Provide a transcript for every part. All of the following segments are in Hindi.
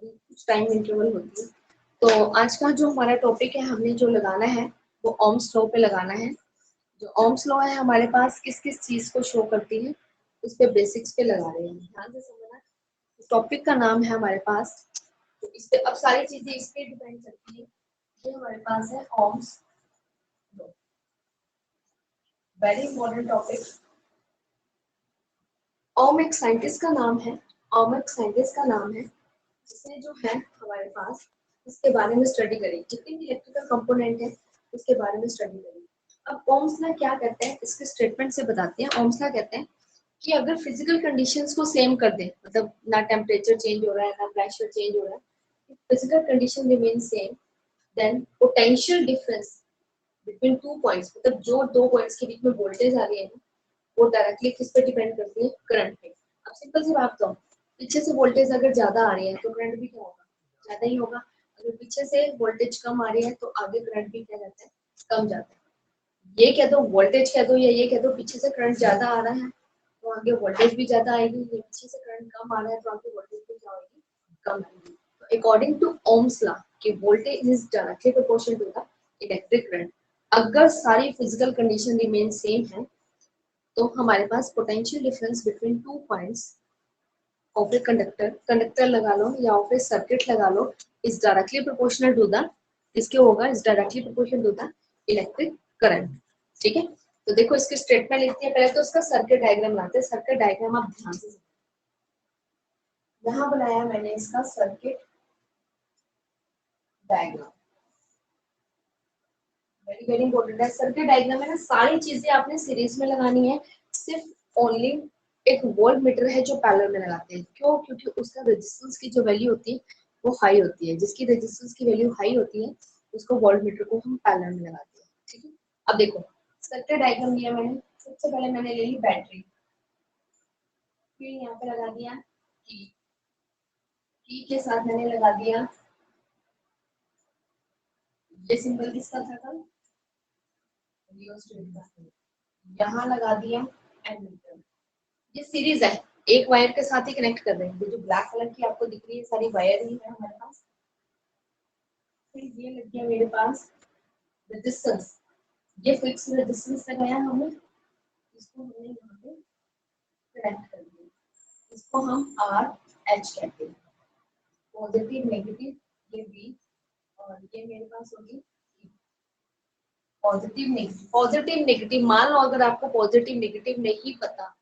अभी कुछ टाइम इंटरवल होती है। तो आज का जो हमारा टॉपिक है, हमने जो लगाना है वो ओम्स लॉ पे लगाना है। जो ओम्स लॉ है हमारे पास किस किस चीज को शो करती है, उस पे बेसिक्स पे लगा रहे हैं। ध्यान से समझना, टॉपिक का नाम है हमारे पास, तो इस पे अब सारी चीजें इस पे डिपेंड करती है। ये हमारे पास है Ohm's law, very important topic. Ohm एक साइंटिस्ट का नाम है, ओम एक साइंटिस्ट का नाम है जिसने जो है हमारे पास इसके बारे में स्टडी करी, जितने भी इलेक्ट्रिकल कंपोनेंट है उसके बारे में स्टडी करी। अब ओम्स लॉ क्या कहते हैं, इसके स्टेटमेंट से बताते हैं। ओम्स लॉ कहते हैं कि अगर फिजिकल कंडीशंस को सेम कर दे, मतलब ना टेम्परेचर चेंज हो रहा है ना प्रेशर चेंज हो रहा है, physical condition remain same, then potential difference between two points, मतलब जो दो पॉइंट्स के बीच में वोल्टेज आ रही है ना, वो डायरेक्टली किस पे डिपेंड करती है, करंट पे। अब सिंपल सी बात, तो पीछे से वोल्टेज अगर ज्यादा आ रही है तो करंट भी क्या होगा, ज्यादा ही होगा। अगर पीछे से वोल्टेज कम आ रही है तो आगे करंट भी क्या जाता है, कम जाता है। ये कह दो वोल्टेज कह दो, या ये कह दो पीछे से करंट ज्यादा आ रहा है तो आगे वोल्टेज भी ज्यादा आएगी, ये पीछे से करंट कम आ रहा है तो आगे वोल्टेज भी क्या होगी, कम आएगी। तो अकॉर्डिंग टू ओम्स लॉ कि voltage is directly proportional to the electric current. अगर सारी फिजिकल कंडीशन रिमेन सेम है तो हमारे पास potential difference between two points of a conductor लगा लो या ऑफ ए सर्किट लगा लो, is directly proportional to the, इसके होगा is directly proportional to the electric current. ठीक है, तो देखो इसके स्टेटमेंट लिखते हैं। पहले तो इसका सर्किट डायग्राम लाते हैं। सर्किट डायग्राम आप ध्यान से, यहाँ बनाया मैंने इसका circuit diagram, very very important है। सर्किट डायग्राम में ना सारी चीजें आपने सीरीज में लगानी है, सिर्फ ओनली एक वोल्ट मीटर है जो पैरेलल में लगाते हैं। क्यों? क्योंकि उसका रेजिस्टेंस की जो वैल्यू होती है वो हाई होती है। जिसकी रेजिस्टेंस की वैल्यू हाई होती है उसको वोल्ट मीटर को हम पैरेलल में लगाते हैं। ठीक है, अब देखो सर्किट डायग्राम लिया मैंने। सबसे पहले मैंने ले ली बैटरी, फिर यहाँ पे लगा दिया की के साथ मैंने लगा दिया ये सिंबल किसका था कल, रियोस्टेट का। यहाँ लगा दिया एमीटर। ये सीरीज है, एक वायर के साथ ही कनेक्ट कर रहे हैं। ये जो ब्लैक कलर की आपको दिख रही है सारी वायर ही है हमारे पास। फिर ये लग गया मेरे पास रेजिस्टेंस, ये फिक्स रेजिस्टेंस लगाया हमने, इसको हमने यहाँ पे कनेक्ट कर दिया। इसको हम आर एच कहते हैं, पॉजिटिव नेगेटिव ये बी, और ये मेरे पास होगी पॉजिटिव नेगेटिव। पॉजिटिव नेगेटिव मान लो अगर आपको पॉजिटिव नेगेटिव नहीं पता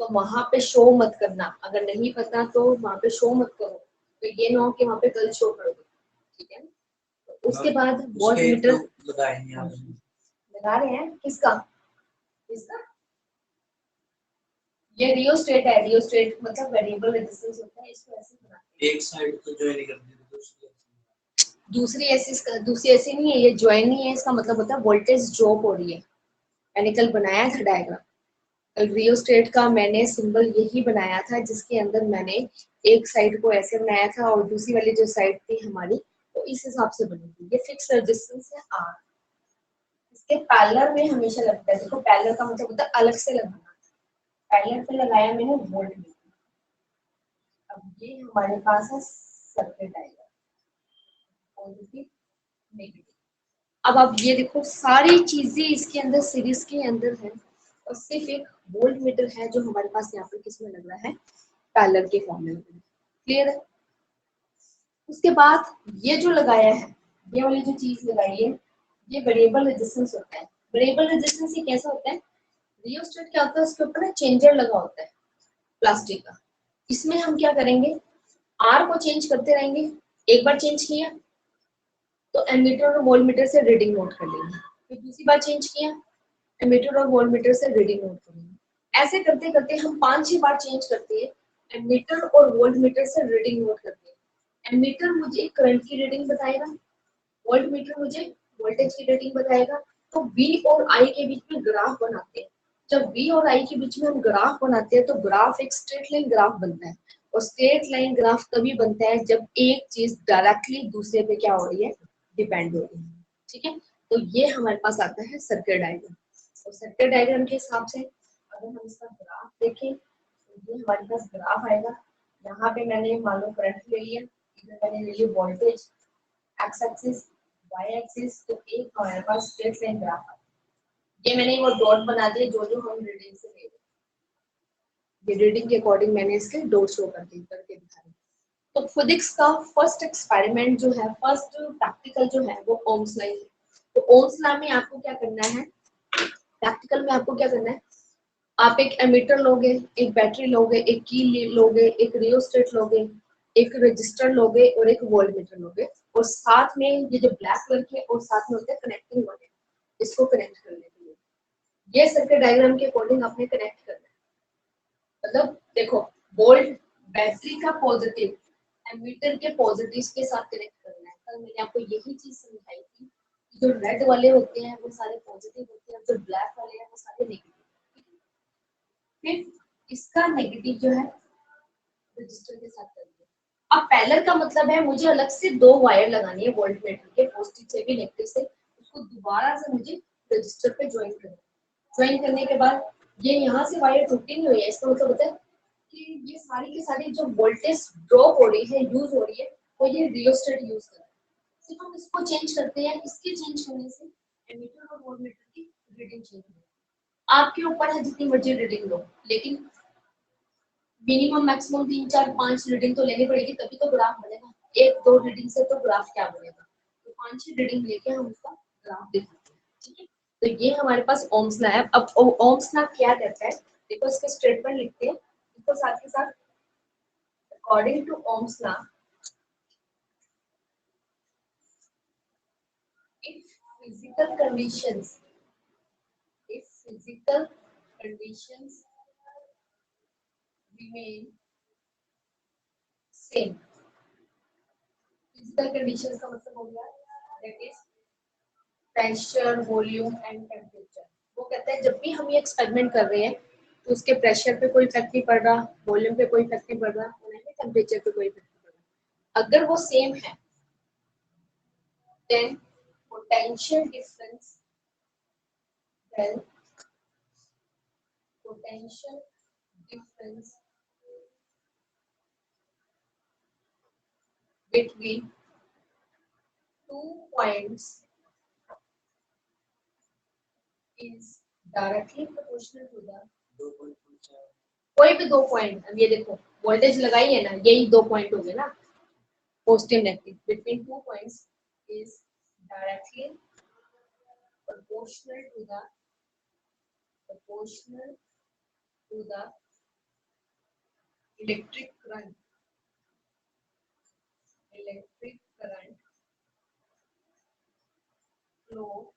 तो वहां पे शो मत करना, अगर नहीं पता तो वहां पे शो मत करो, तो ये ना हो कि वहां पे कल शो करोगे। ठीक है, तो उसके बाद वोल्ट मीटर लगा रहे हैं। किसका, इसका ये रियोस्टेट है। रियोस्टेट मतलब वेरिएबल रेजिस्टेंस होता है, इसको ऐसे बनाते हैं। एक साइड तो ज्वाइन कर दी, दूसरी ऐसी नहीं है, ये ज्वाइन नहीं है। इसका मतलब होता है वोल्टेज ड्रॉप हो रही है। मैंने कल बनाया था डायग्राम, रियोस्टेट का मैंने सिंबल यही बनाया था, जिसके अंदर मैंने एक साइड को ऐसे बनाया था और दूसरी वाली जो साइड थी हमारी तो इस हिसाब से बनी थी। ये फिक्स रेजिस्टेंस है आर, इसके पैरेलल में हमेशा लगता है। देखो पैरेलल का मतलब होता है अलग से लगाना। पैरेलल पे लगाया मैंने वोल्ट मीटर। अब ये हमारे पास है सर्किट डायग्राम, पॉजिटिव नेगेटिव। अब आप ये देखो सारी चीजें इसके अंदर सीरीज के अंदर है, और सिर्फ एक वोल्ट मीटर है जो हमारे पास यहाँ पर किसमें लग रहा है, पैरेलल के फॉर्म में। क्लियर है? उसके बाद ये जो लगाया है, ये वाली जो चीज लगाई है, ये वेरिएबल रेजिस्टेंस होता है। वेरिएबल रेजिस्टेंस ये कैसा होता है, रियोस्टेट क्या होता है, उसके ऊपर ना चेंजर लगा होता है प्लास्टिक का। इसमें हम क्या करेंगे, आर को चेंज करते रहेंगे। एक बार चेंज किया तो एमीटर और वोल्टमीटर से रीडिंग नोट कर लेंगे, फिर दूसरी बार चेंज किया एमीटर और वोल्टमीटर से रीडिंग नोट कर लेंगे। ऐसे करते करते हम 5-6 बार चेंज करते हैं, एमीटर और वोल्टमीटर से रीडिंग नोट करते हैं। एमीटर मुझे करंट की रीडिंग बताएगा, वोल्टमीटर मुझे वोल्टेज की रीडिंग बताएगा। तो V और I के बीच में ग्राफ बनाते हैं। जब V और I के बीच में हम ग्राफ बनाते हैं तो ग्राफ एक स्ट्रेट लाइन ग्राफ बनता है, और स्ट्रेट लाइन ग्राफ तभी बनता है जब एक चीज डायरेक्टली दूसरे पे क्या हो रही है, डिपेंड हो रही है। ठीक है, तो ये हमारे पास आता है सर्किट डायग्राम। और सर्किट डायग्राम के हिसाब से अगर हम इसका ग्राफ देखें तो ये हमारे पास ग्राफ आएगा। यहाँ पे मैंने मान लो करंट ले लिया, इधर मैंने ले ली voltage X axis, Y axis, तो एक हमारे पास स्ट्रेट लाइन ग्राफ है। ये मैंने वो डॉट बना दिए जो जो हम रीडिंग से ले रहे हैं, ये रीडिंग के अकॉर्डिंग मैंने इसके डॉट शो करके दिखा रही। तो फिजिक्स का फर्स्ट एक्सपेरिमेंट जो है, फर्स्ट प्रैक्टिकल जो है वो ओम्स लॉ है। तो ओम्स लॉ में आपको क्या करना है, प्रैक्टिकल में आपको क्या करना है, आप एक एमीटर लोगे, एक बैटरी लोगे, एक की लोगे, एक रियोस्टेट लोगे, एक रजिस्टर लोगे और एक वोल्टमीटर लोगे, और साथ में ये जो ब्लैक कलर के और साथ में होते हैं कनेक्टिंग वाले, इसको कनेक्ट करने के लिए ये सर्किट डायग्राम के अकॉर्डिंग आपने कनेक्ट करना है। मतलब देखो, वोल्ट बैटरी का पॉजिटिव एमीटर के पॉजिटिव के साथ कनेक्ट करना है। कल मैंने आपको यही चीज समझाई थी, जो रेड वाले होते हैं वो सारे पॉजिटिव होते हैं, जो ब्लैक वाले हैं वो सारे नेगेटिव। फिर इसका नेगेटिव जो है रजिस्टर के साथ कर दिया। अब पैरेलल का मतलब है मुझे अलग से दो वायर लगानी है वोल्टमीटर के, पॉजिटिव से भी नेगेटिव से, उसको दोबारा से मुझे रजिस्टर पे ज्वाइन करना है। ज्वाइन करने के बाद ये यहाँ से वायर टूटी नहीं हुई है, इसका मतलब होता है कि ये सारी की सारी जो वोल्टेज ड्रॉप हो रही है, यूज हो रही है, वो ये रियोस्टेट यूज कर रहा है। सिर्फ हम इसको चेंज करते हैं, इसके चेंज करने से एमीटर और वोल्टमीटर की रीडिंग चेंज होगी। आपके ऊपर है जितनी मर्जी रीडिंग लो, लेकिन मिनिमम मैक्सिमम 3 4 5 रीडिंग तो लेनी पड़ेगी, तभी तो ग्राफ बनेगा। एक दो रीडिंग से तो ग्राफ क्या बनेगा, तो 5 6 रीडिंग लेके हम उसका ग्राफ दिखाते हैं। ठीक है, तो ये हमारे पास ओम्स लॉ है। अब ओम्स लॉ क्या कहता है, देखो इसके स्टेटमेंट लिखते हैं, इसको साथ के साथ according to Ohm's law, if physical conditions if physical conditions remain same, physical conditions का मतलब हो गया that is pressure, volume and temperature. वो कहता है जब भी हम ये एक्सपेरिमेंट कर रहे हैं तो उसके प्रेशर पे कोई इफेक्ट नहीं पड़ रहा, वॉल्यूम पे कोई इफेक्ट नहीं पड़ रहा, और टेम्परेचर पे कोई इफेक्ट नहीं पड़ रहा। अगर वो सेम है then potential difference then potential difference between 2 points is directly proportional to the कोई भी 2 पॉइंट। अब ये देखो वोल्टेज लगाई है ना, यही 2 पॉइंट हो गए ना, positive negative, between 2 points is directly proportional to the proportional to the electric current flow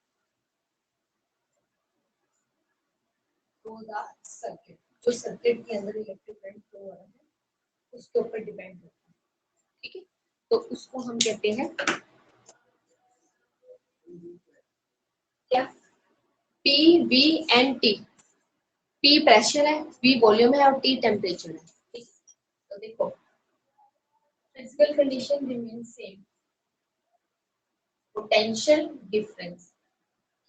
through the circuit। जो सर्किट के अंदर इलेक्ट्रिक करंट फ्लो हो रहा है उसके ऊपर डिपेंड होता है। ठीक है, तो उसको हम कहते हैं क्या, P V N T. P pressure है, वी वॉल्यूम है और टी टेम्परेचर है। ठीक, तो देखो physical condition remain same, potential difference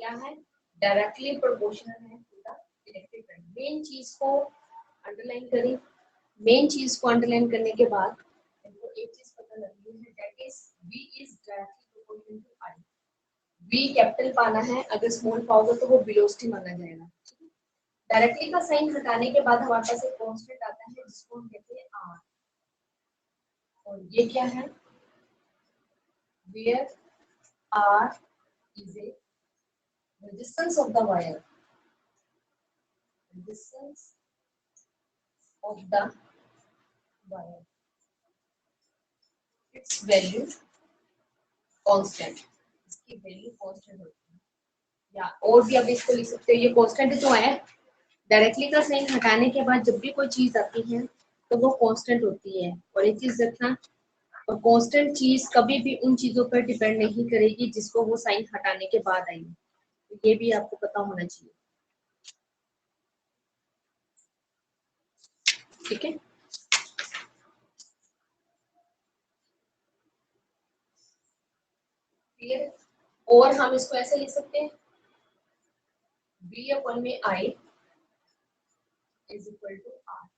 क्या है, डायरेक्टली प्रोपोर्शनल है to the electric current. Main चीज को अंडरलाइन करें, मेन चीज को अंडरलाइन करने के बाद हमको एक चीज पता लगी है that is v is directly proportional to i। v capital पाना है, अगर स्मॉल पाओगे तो वो वेलोसिटी माना जाएगा। डायरेक्टली का साइन हटाने के बाद हमारे पास एक कांस्टेंट आता है जिसको हम कहते हैं r, और ये क्या है, where r is a resistance of the wire, resistance of the wire, its value constant, इसकी वैल्यू कांस्टेंट होती है। या और भी अब इसको लिख सकते हो, ये कांस्टेंट तो है, डायरेक्टली का साइन हटाने के बाद जब भी कोई चीज आती है तो वो कांस्टेंट होती है। और एक चीज रखना, और कांस्टेंट चीज कभी भी उन चीजों पर डिपेंड नहीं करेगी जिसको वो साइन हटाने के बाद आएगी, तो ये भी आपको पता होना चाहिए। ठीक है, क्लियर। और हम इसको ऐसे लिख सकते हैं v अपॉन में i is equal to r।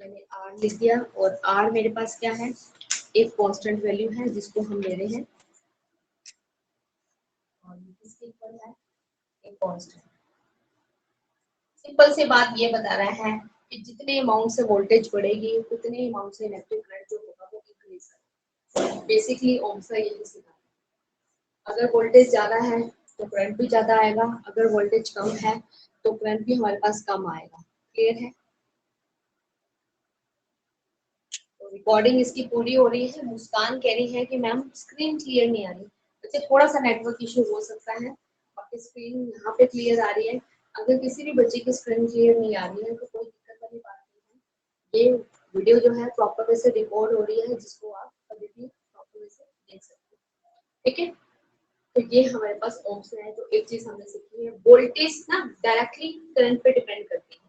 मैंने आर लिख दिया और आर मेरे पास क्या है, एक कांस्टेंट वैल्यू है जिसको हम ले रहे हैं और ये किसके इक्वल है, एक कांस्टेंट। सिंपल सी बात ये बता रहा है कि जितने अमाउंट से वोल्टेज बढ़ेगी उतने अमाउंट से इलेक्ट्रिक करंट जो होगा वो इंक्रीज करेगा। बेसिकली ओम्स का यही सिद्धांत है। अगर वोल्टेज ज्यादा है तो करंट भी ज्यादा आएगा, अगर वोल्टेज कम है तो करंट भी हमारे पास कम आएगा। क्लियर है? तो रिकॉर्डिंग इसकी पूरी हो रही है। मुस्कान कह रही है कि मैम स्क्रीन क्लियर नहीं आ रही। अच्छा, थोड़ा सा नेटवर्क इशू हो सकता है, बाकी स्क्रीन यहाँ पे क्लियर आ रही है। अगर किसी भी बच्चे की स्क्रीन क्लियर नहीं आ रही है तो कोई दिक्कत वाली बात नहीं है। ये वीडियो जो है प्रॉपर वे से रिकॉर्ड हो रही है, जिसको आप कभी भी प्रॉपर वे से देख सकते हैं। ठीक है, तो ये हमारे पास ओम्स में है। तो एक चीज हमने सीखी है, वोल्टेज ना डायरेक्टली करंट पे डिपेंड करती है।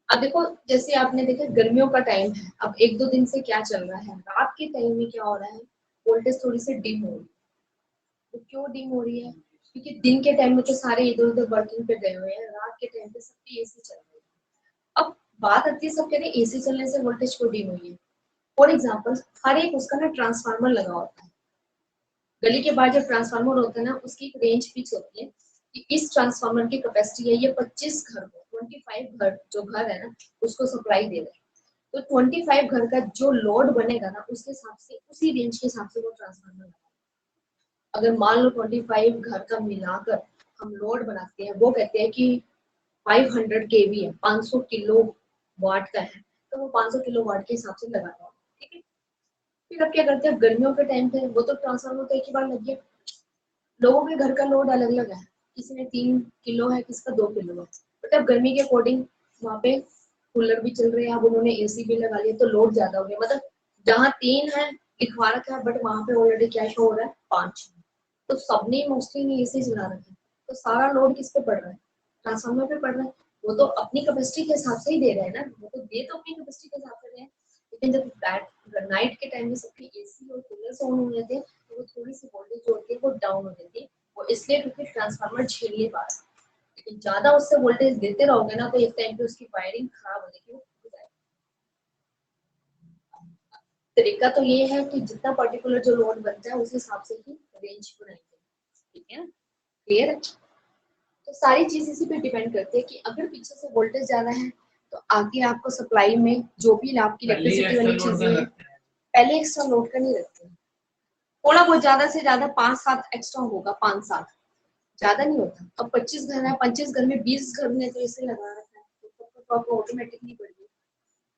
अब देखो, जैसे आपने देखा गर्मियों का टाइम है, अब एक दो दिन से क्या चल रहा है, रात के टाइम में क्या हो रहा है, वोल्टेज थोड़ी सी डिम हो रही है। तो क्यों डिम हो रही है? क्योंकि दिन के टाइम में तो सारे इधर उधर वर्किंग पे गए हुए हैं, रात के टाइम पे सबकी एसी चल रही है। अब बात आती है, सब कह रहे हैं एसी चलने से वोल्टेज क्यों डिम हुई है। फॉर एग्जाम्पल, हर एक उसका ना ट्रांसफार्मर लगा होता है। गली के बाहर जो ट्रांसफार्मर होता है ना, उसकी एक रेंज फिक्स होती है कि इस ट्रांसफार्मर की कैपेसिटी है ये 25 घर को, 25 घर जो घर है ना उसको सप्लाई दे रहा है। तो 25 घर का जो लोड बनेगा ना उसके हिसाब से, उसी रेंज के हिसाब से वो ट्रांसफार्मर लगाएगा। अगर मान लो 25 घर का मिलाकर हम लोड बनाते हैं, वो कहते हैं कि 500 केवी है, 500 किलो वाट का है, तो वो 500 किलो वाट के हिसाब से लगाता है। ठीक है, फिर अब क्या करते हैं, गर्मियों के टाइम पे वो तो ट्रांसफार्मर तो एक ही बार लग गया। लोगों के घर का लोड अलग अलग है, किसी में 3 किलो है, किसका 2 किलो है। बट अब गर्मी के अकॉर्डिंग वहाँ पे कूलर भी चल रहे हैं, अब उन्होंने एसी भी लगा लिया तो लोड ज्यादा हो गया। मतलब जहाँ 3 है लिखवा रखा है, बट वहां पे ऑलरेडी क्या शो हो रहा है, 5। तो सबने मोस्टली एसी चला रखा है, तो सारा लोड किस पे पड़ रहा है, ट्रांसफार्मर पे पड़ रहा है। वो तो अपनी कैपेसिटी के हिसाब से ही दे रहे हैं ना, वो तो दे तो अपनी कैपेसिटी के हिसाब से रहे हैं। लेकिन जब नाइट के टाइम में सबकी एसी और कूलर ऑन हो जाते हैं तो वो थोड़ी सी वोल्टेज जो होती है वो डाउन हो जाती है। वो इसलिए क्योंकि ट्रांसफार्मर झेल नहीं पा रहा। लेकिन ज्यादा उससे वोल्टेज देते रहोगे ना तो एक टाइम पे उसकी वायरिंग खराब हो जाएगी, वो फट जाएगी। तरीका तो ये है कि जितना पर्टिकुलर जो लोड बनता है उस हिसाब से ही रेंज बनाएंगे। ठीक है ना, क्लियर है? तो सारी चीज इसी पे डिपेंड करती है कि अगर पीछे से वोल्टेज ज्यादा है तो आगे आपको सप्लाई में जो भी आपकी इलेक्ट्रिसिटी वाली चीजें हैं, पहले एक्स्ट्रा लोड का नहीं रखते हैं। थोड़ा बहुत ज्यादा से ज्यादा 5-7 एक्स्ट्रा होगा, 5-7, ज्यादा नहीं होता। अब 25 घर है, 25 घर में 20 घर ने तो इसे लगा रखा है, तो ऑटोमेटिकली बढ़ गई।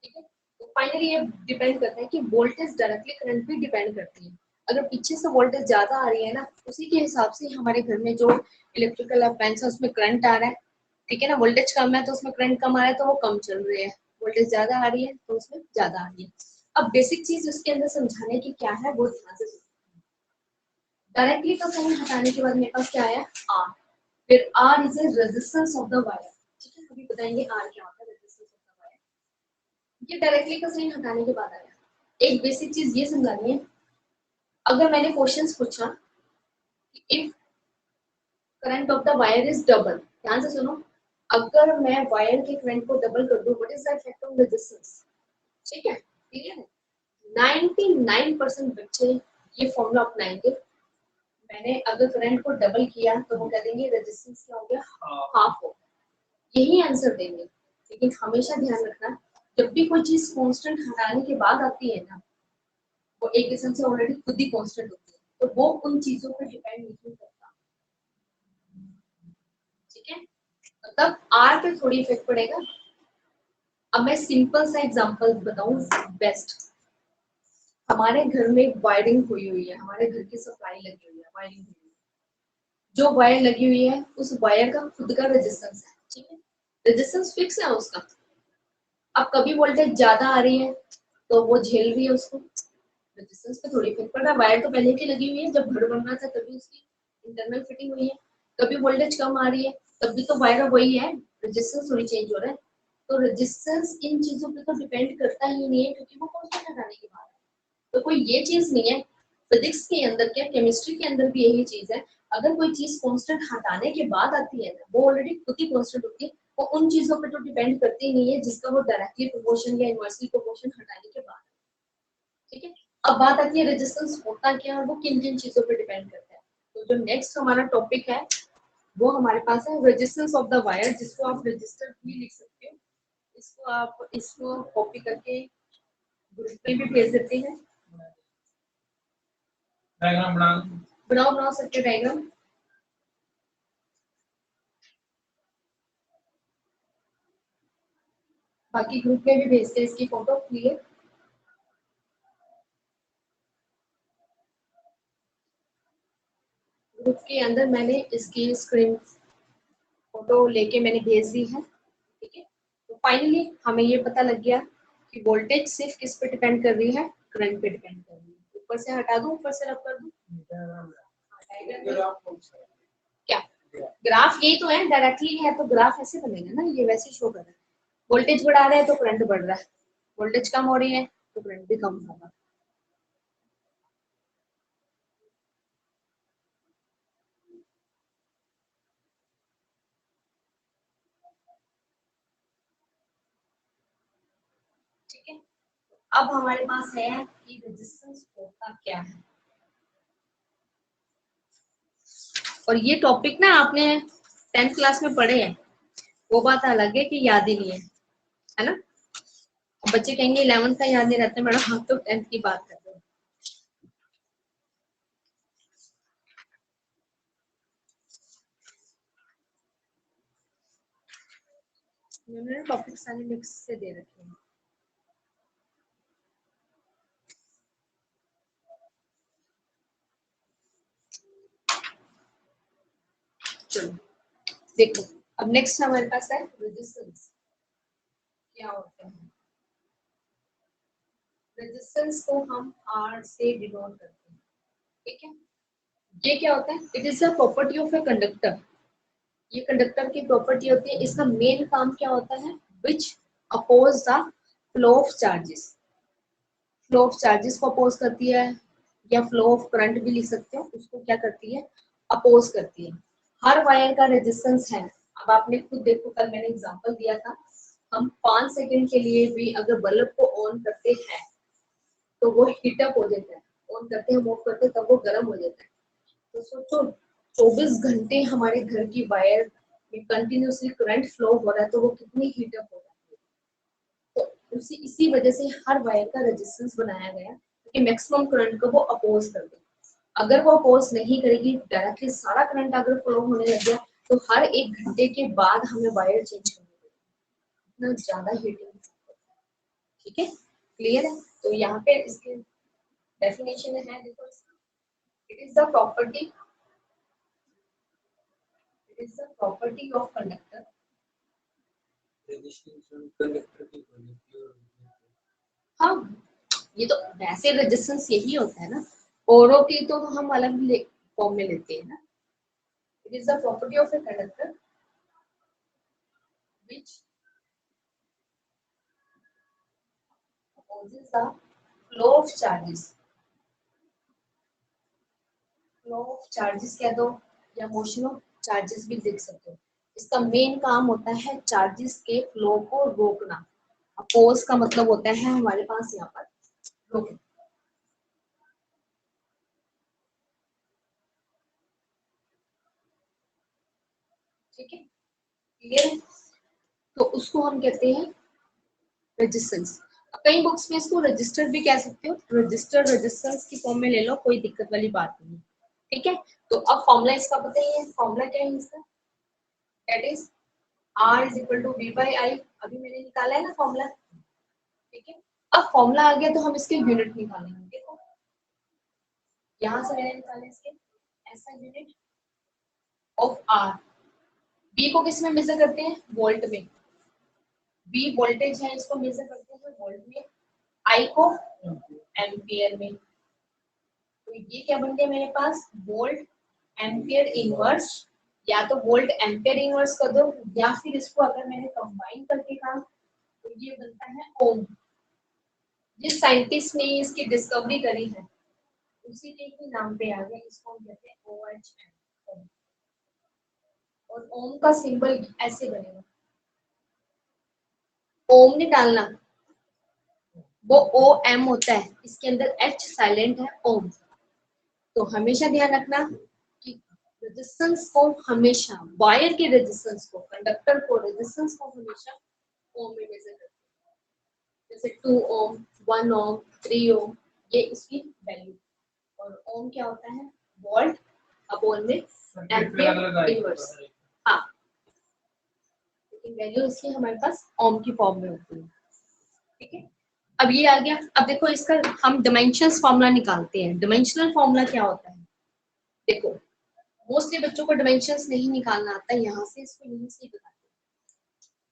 ठीक है, तो फाइनली ये डिपेंड करता है कि वोल्टेज डायरेक्टली करंट पे डिपेंड करती है। अगर पीछे से वोल्टेज ज्यादा आ रही है ना, उसी के हिसाब से हमारे घर में जो इलेक्ट्रिकल अप्लायंस है उसमें करंट आ रहा है। ठीक है ना, वोल्टेज कम है तो उसमें करंट कम आ रहा है तो वो कम चल रही है, वोल्टेज ज्यादा आ रही है तो उसमें ज्यादा आ रही है। अब बेसिक चीज उसके अंदर समझाने की क्या है वो ध्यान से सुनिए। डायरेक्टली का साइन हटाने के बाद मेरे पास क्या आया, आर। फिर R is a resistance of the wire. ठीक है, अभी बताएंगे आर क्या होता है, रेजिस्टेंस ऑफ द वायर। ये डायरेक्टली का साइन हटाने के बाद आया। एक बेसिक चीज ये समझानी है, अगर मैंने क्वेश्चंस पूछा if current of the wire is double, ध्यान से सुनो, अगर मैं वायर के करंट को डबल कर दूं, what is the effect on resistance. ठीक है, क्लियर है? 99% बच्चे ये फॉर्मूला अपनाएंगे। मैंने अगर करंट को डबल किया तो वो कह देंगे रेजिस्टेंस क्या हो गया, हाफ हो गया, यही आंसर देंगे। लेकिन हमेशा ध्यान रखना, जब भी कोई चीज कांस्टेंट हटाने के बाद आती है ना, वो एक किस्म से ऑलरेडी खुद ही कांस्टेंट होती है, तो वो उन चीजों पर डिपेंड नहीं करता। ठीक है, मतलब आर पे थोड़ी इफेक्ट पड़ेगा। अब मैं सिंपल सा एग्जांपल बताऊं बेस्ट। हमारे घर में वायरिंग हुई है, हमारे घर की सप्लाई लगी हुई है, वायरिंग हुई है। जो वायर लगी हुई है उस वायर का खुद का रेजिस्टेंस है। ठीक है, रेजिस्टेंस फिक्स है उसका। अब कभी वोल्टेज ज्यादा आ रही है तो वो झेल रही है उसको, रेजिस्टेंस पे थोड़ी इफेक्ट पड़ रहा है। वायर तो पहले की लगी हुई है, जब घर बन रहा था तभी उसकी इंटरनल फिटिंग हुई है। कभी वोल्टेज कम आ रही है तब भी तो वायर वही है, रेजिस्टेंस थोड़ी चेंज हो रहा है। तो रेजिस्टेंस इन चीजों पे तो डिपेंड करता ही नहीं है, क्योंकि वो कांस्टेंट हटाने के बाद है। तो कोई ये चीज नहीं है, फिजिक्स के अंदर क्या, केमिस्ट्री के अंदर भी यही चीज है। अगर कोई चीज कांस्टेंट हटाने के बाद आती है ना, वो ऑलरेडी खुद ही कांस्टेंट होती है। वो उन चीजों पे तो डिपेंड करती नहीं है जिसका वो डायरेक्टली प्रोपोर्शन या इनवर्सली प्रोपोर्शन हटाने के बाद। ठीक है, अब बात आती है रेजिस्टेंस होता क्या है और वो किन किन चीजों पे डिपेंड करता है। तो जो नेक्स्ट हमारा टॉपिक है वो हमारे पास है रेजिस्टेंस ऑफ द वायर, जिसको आप रजिस्टर भी लिख सकते हो। इसको आप इसको कॉपी करके ग्रुप पे भी भेज देते हैं। डायग्राम बना सकते डायग्राम। बाकी ग्रुप में भी भेजते हैं इसकी फोटो क्लियर। ग्रुप के अंदर मैंने इसकी स्क्रीन फोटो लेके मैंने भेज दी है। ठीक है, तो फाइनली हमें ये पता लग गया कि वोल्टेज सिर्फ किस पे डिपेंड कर रही है, करंट पे डिपेंड कर रही है। ऊपर से हटा दूं, ऊपर से रब कर दूं। क्या ग्राफ यही तो है, डायरेक्टली है तो ग्राफ ऐसे बनेगा ना, ये वैसे शो कर रहा है। वोल्टेज बढ़ा रहा है तो करंट बढ़ रहा है, वोल्टेज कम हो रही है तो करंट भी कम होगा। ठीक है, अब हमारे पास है कि रेजिस्टेंस होता क्या है। और ये टॉपिक ना आपने 10th क्लास में पढ़े हैं, वो बात अलग है कि याद ही नहीं है ना। बच्चे कहेंगे 11th का याद नहीं रहता मैडम, हम तो 10th की बात कर रहे हैं। उन्होंने टॉपिक सारे मिक्स से दे रखे हैं। चलो देखो, अब नेक्स्ट हमारे पास है रेजिस्टेंस। क्या होता है रेजिस्टेंस को हम R से डिनोट करते हैं। ठीक है, ये क्या होता है, it is the property of a conductor. ये कंडक्टर की प्रॉपर्टी होती है। इसका मेन काम क्या होता है, which oppose the flow of charges. Flow of charges को अपोज करती है, या फ्लो ऑफ करंट भी लिख सकते हो, उसको क्या करती है, अपोज करती है। हर वायर का रेजिस्टेंस है। अब आपने खुद देखो, कल मैंने एग्जांपल दिया था, हम 5 सेकंड के लिए भी अगर बल्ब को ऑन करते हैं तो वो हीटअप हो जाता है, ऑन करते हैं ऑफ करते हैं तब वो गर्म हो जाता है। तो सोचो 24 घंटे हमारे घर की वायर में कंटिन्यूसली करंट फ्लो हो रहा है तो वो कितनी हीटअप हो रहा है। तो उसी इसी वजह से हर वायर का रेजिस्टेंस बनाया गया कि मैक्सिमम करंट को वो अपोज कर दे। अगर वो अपोज नहीं करेगी, डायरेक्टली सारा करंट अगर फ्लो होने लग गया तो हर 1 घंटे के बाद हमें वायर चेंज करनी पड़ेगी, इतना ज्यादा हीटिंग। ठीक है, क्लियर है। तो यहाँ पे इसके डेफिनेशन है, देखो it is the property, it is the property of conductor. हाँ, ये तो वैसे रेजिस्टेंस यही होता है ना, औरों की तो हम अलग फॉर्म में लेते हैं ना। It is the property of a conductor which opposes the flow of charges। Flow of charges कह दो या मोशन ऑफ चार्जेस भी लिख सकते हो। इसका मेन काम होता है चार्जेस के फ्लो को रोकना। अपोज का मतलब होता है हमारे पास यहाँ पर रोकना। ठीक है, क्लियर है। तो उसको हम कहते हैं रेजिस्टेंस। कई बुक्स में इसको रजिस्टर भी कह सकते हो, रजिस्टर रेजिस्टेंस की फॉर्म में ले लो, कोई दिक्कत वाली बात नहीं है। ठीक है, तो अब फॉर्मूला इसका पता ही है, फॉर्मूला क्या है इसका, that is R is equal to V by I। अभी मैंने निकाला है ना फॉर्मूला। ठीक है, अब फॉर्मूला आ गया तो हम इसके यूनिट निकालेंगे। देखो यहाँ से मैंने निकाले इसके ऐसा यूनिट ऑफ R। B को किस में मेजर करते हैं, वोल्ट में। B वोल्टेज है, इसको मेजर करते हैं वोल्ट में। I को एम्पियर में। तो ये क्या बन गया मेरे पास, वोल्ट एम्पियर इनवर्स, या तो वोल्ट एम्पियर इनवर्स कर दो, या फिर इसको अगर मैंने कंबाइन करके कहा तो ये बनता है ओम। जिस साइंटिस्ट ने इसकी डिस्कवरी करी है उसी के ही नाम पे आ गया, इसको हम कहते हैं OHM। और ओम का सिंबल ऐसे बनेगा, ओम नहीं डालना, वो ओ एम होता है, इसके अंदर एच साइलेंट है, ओम। तो हमेशा ध्यान रखना कि रेजिस्टेंस को हमेशा, वायर के रेजिस्टेंस को, कंडक्टर को रेजिस्टेंस को हमेशा ओम में मेजर करते हैं। जैसे 2 ओम, 1 ओम, 3 ओम, ये इसकी वैल्यू। और ओम क्या होता है, वोल्ट अपॉन में एम्पियर इनवर्स। हाँ, लेकिन वैल्यू इसकी हमारे पास ओम की फॉर्म में होती है। ठीक है, अब ये आ गया। अब देखो इसका हम डिमेंशंस फॉर्मूला निकालते हैं। डिमेंशनल फॉर्मूला क्या होता है, देखो मोस्टली बच्चों को डिमेंशंस नहीं निकालना आता है, यहाँ से इसको यहीं से बताते हैं।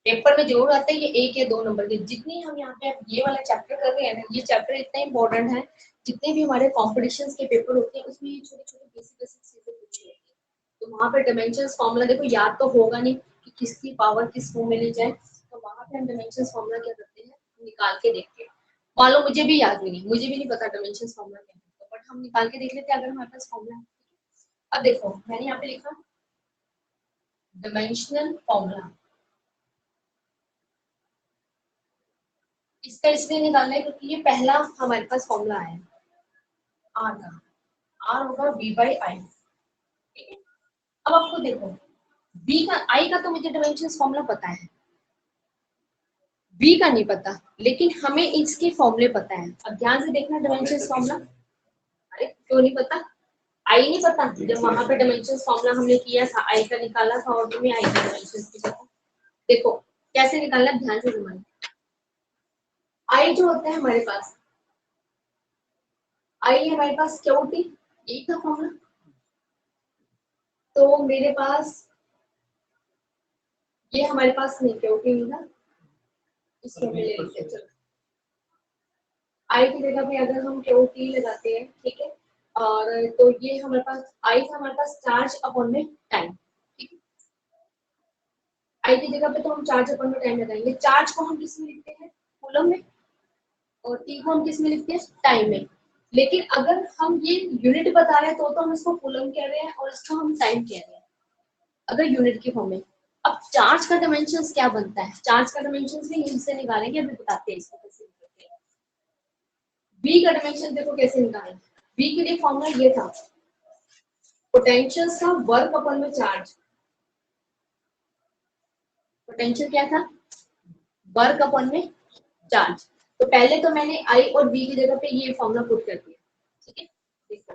पेपर में जरूर आता है ये 1 या 2 नंबर के। जितनी हम यहाँ पे ये वाला चैप्टर कर रहे हैं ना, ये चैप्टर इतना इंपॉर्टेंट है, जितने भी हमारे कॉम्पिटिशन्स के पेपर होते हैं उसमें ये छोटे छोटे बेसिक चीजें पूछी होती है। तो वहाँ पे डिमेंशंस फॉर्मूला देखो याद तो होगा नहीं कि किसकी पावर किस फॉर्म में ली जाए, तो वहाँ पे हम डिमेंशंस फॉर्मूला क्या करते हैं, निकाल के देखते हैं। मान लो मुझे भी याद नहीं, मुझे भी नहीं पता डिमेंशंस फॉर्मूला क्या है, बट हम निकाल के देख लेते हैं अगर हमारे पास फॉर्मूला है। अब देखो मैंने यहाँ पे लिखा डिमेंशनल फॉर्मूला, इसका इसलिए निकालना है क्योंकि ये पहला हमारे पास फॉर्मूला है आर का। आर होगा v बाई आई। ठीक है, अब आपको देखो v का, i का तो मुझे डिमेंशंस फॉर्मूला पता है, v का नहीं पता, लेकिन हमें इसके फॉर्मूले पता है। अब ध्यान से देखना डिमेंशंस फॉर्मूला। अरे क्यों नहीं पता, आई नहीं पता, जब वहां पे डिमेंशंस फॉर्मूला हमने किया था आई का निकाला था और तुम्हें आई का डिमेंशंस की पता। देखो कैसे निकालना, ध्यान से समझना। आई जो होता है हमारे पास, आई हमारे पास क्या होती, यही था फॉर्मूला। तो मेरे पास ये हमारे पास नहीं, क्या होती नहीं था, इसको हमने ले लेते हैं। चलो आई की जगह पे अगर हम क्यू टी लगाते हैं, ठीक है, और तो ये हमारे पास आई था, हमारे पास चार्ज अपॉन में टाइम। ठीक है, आई की जगह पे तो हम चार्ज अपॉन में टाइम लगाएंगे। चार्ज को हम किस में लिखते हैं, कूलम में, और टी को हम किस में लिखते हैं, टाइम में। लेकिन अगर हम ये यूनिट बता रहे हैं तो हम इसको कूलम कह रहे हैं और इसको हम टाइम कह रहे हैं, अगर यूनिट की फॉर्म में। अब चार्ज का डायमेंशंस क्या बनता है, चार्ज का डायमेंशंस भी यहीं से निकालेंगे, अभी बताते हैं इसको कैसे निकालते हैं। v का डायमेंशन देखो कैसे निकालें, v के लिए फॉर्मूला ये था, पोटेंशियल का वर्क अपन में चार्ज। पोटेंशियल क्या था, वर्क अपन में चार्ज। तो पहले तो मैंने I और V की जगह पे ये फॉर्मूला पुट कर दिया। ठीक है, देखो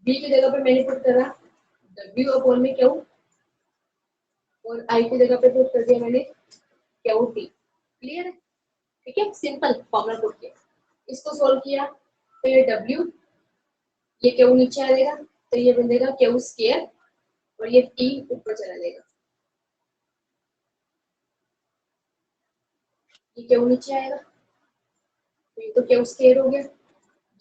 V की जगह पे मैंने पुट करा W अपॉन में Q, और I की जगह पे पुट कर दिया मैंने QT। क्लियर है, ठीक है, सिंपल फॉर्मूला पुट किया, इसको सोल्व किया तो ये W, ये Q नीचे आ जाएगा तो ये बन जाएगा Q स्क्वायर, और ये T ऊपर चला जाएगा, ये Q नीचे आएगा तो ये तो Q स्क्वायर हो गया,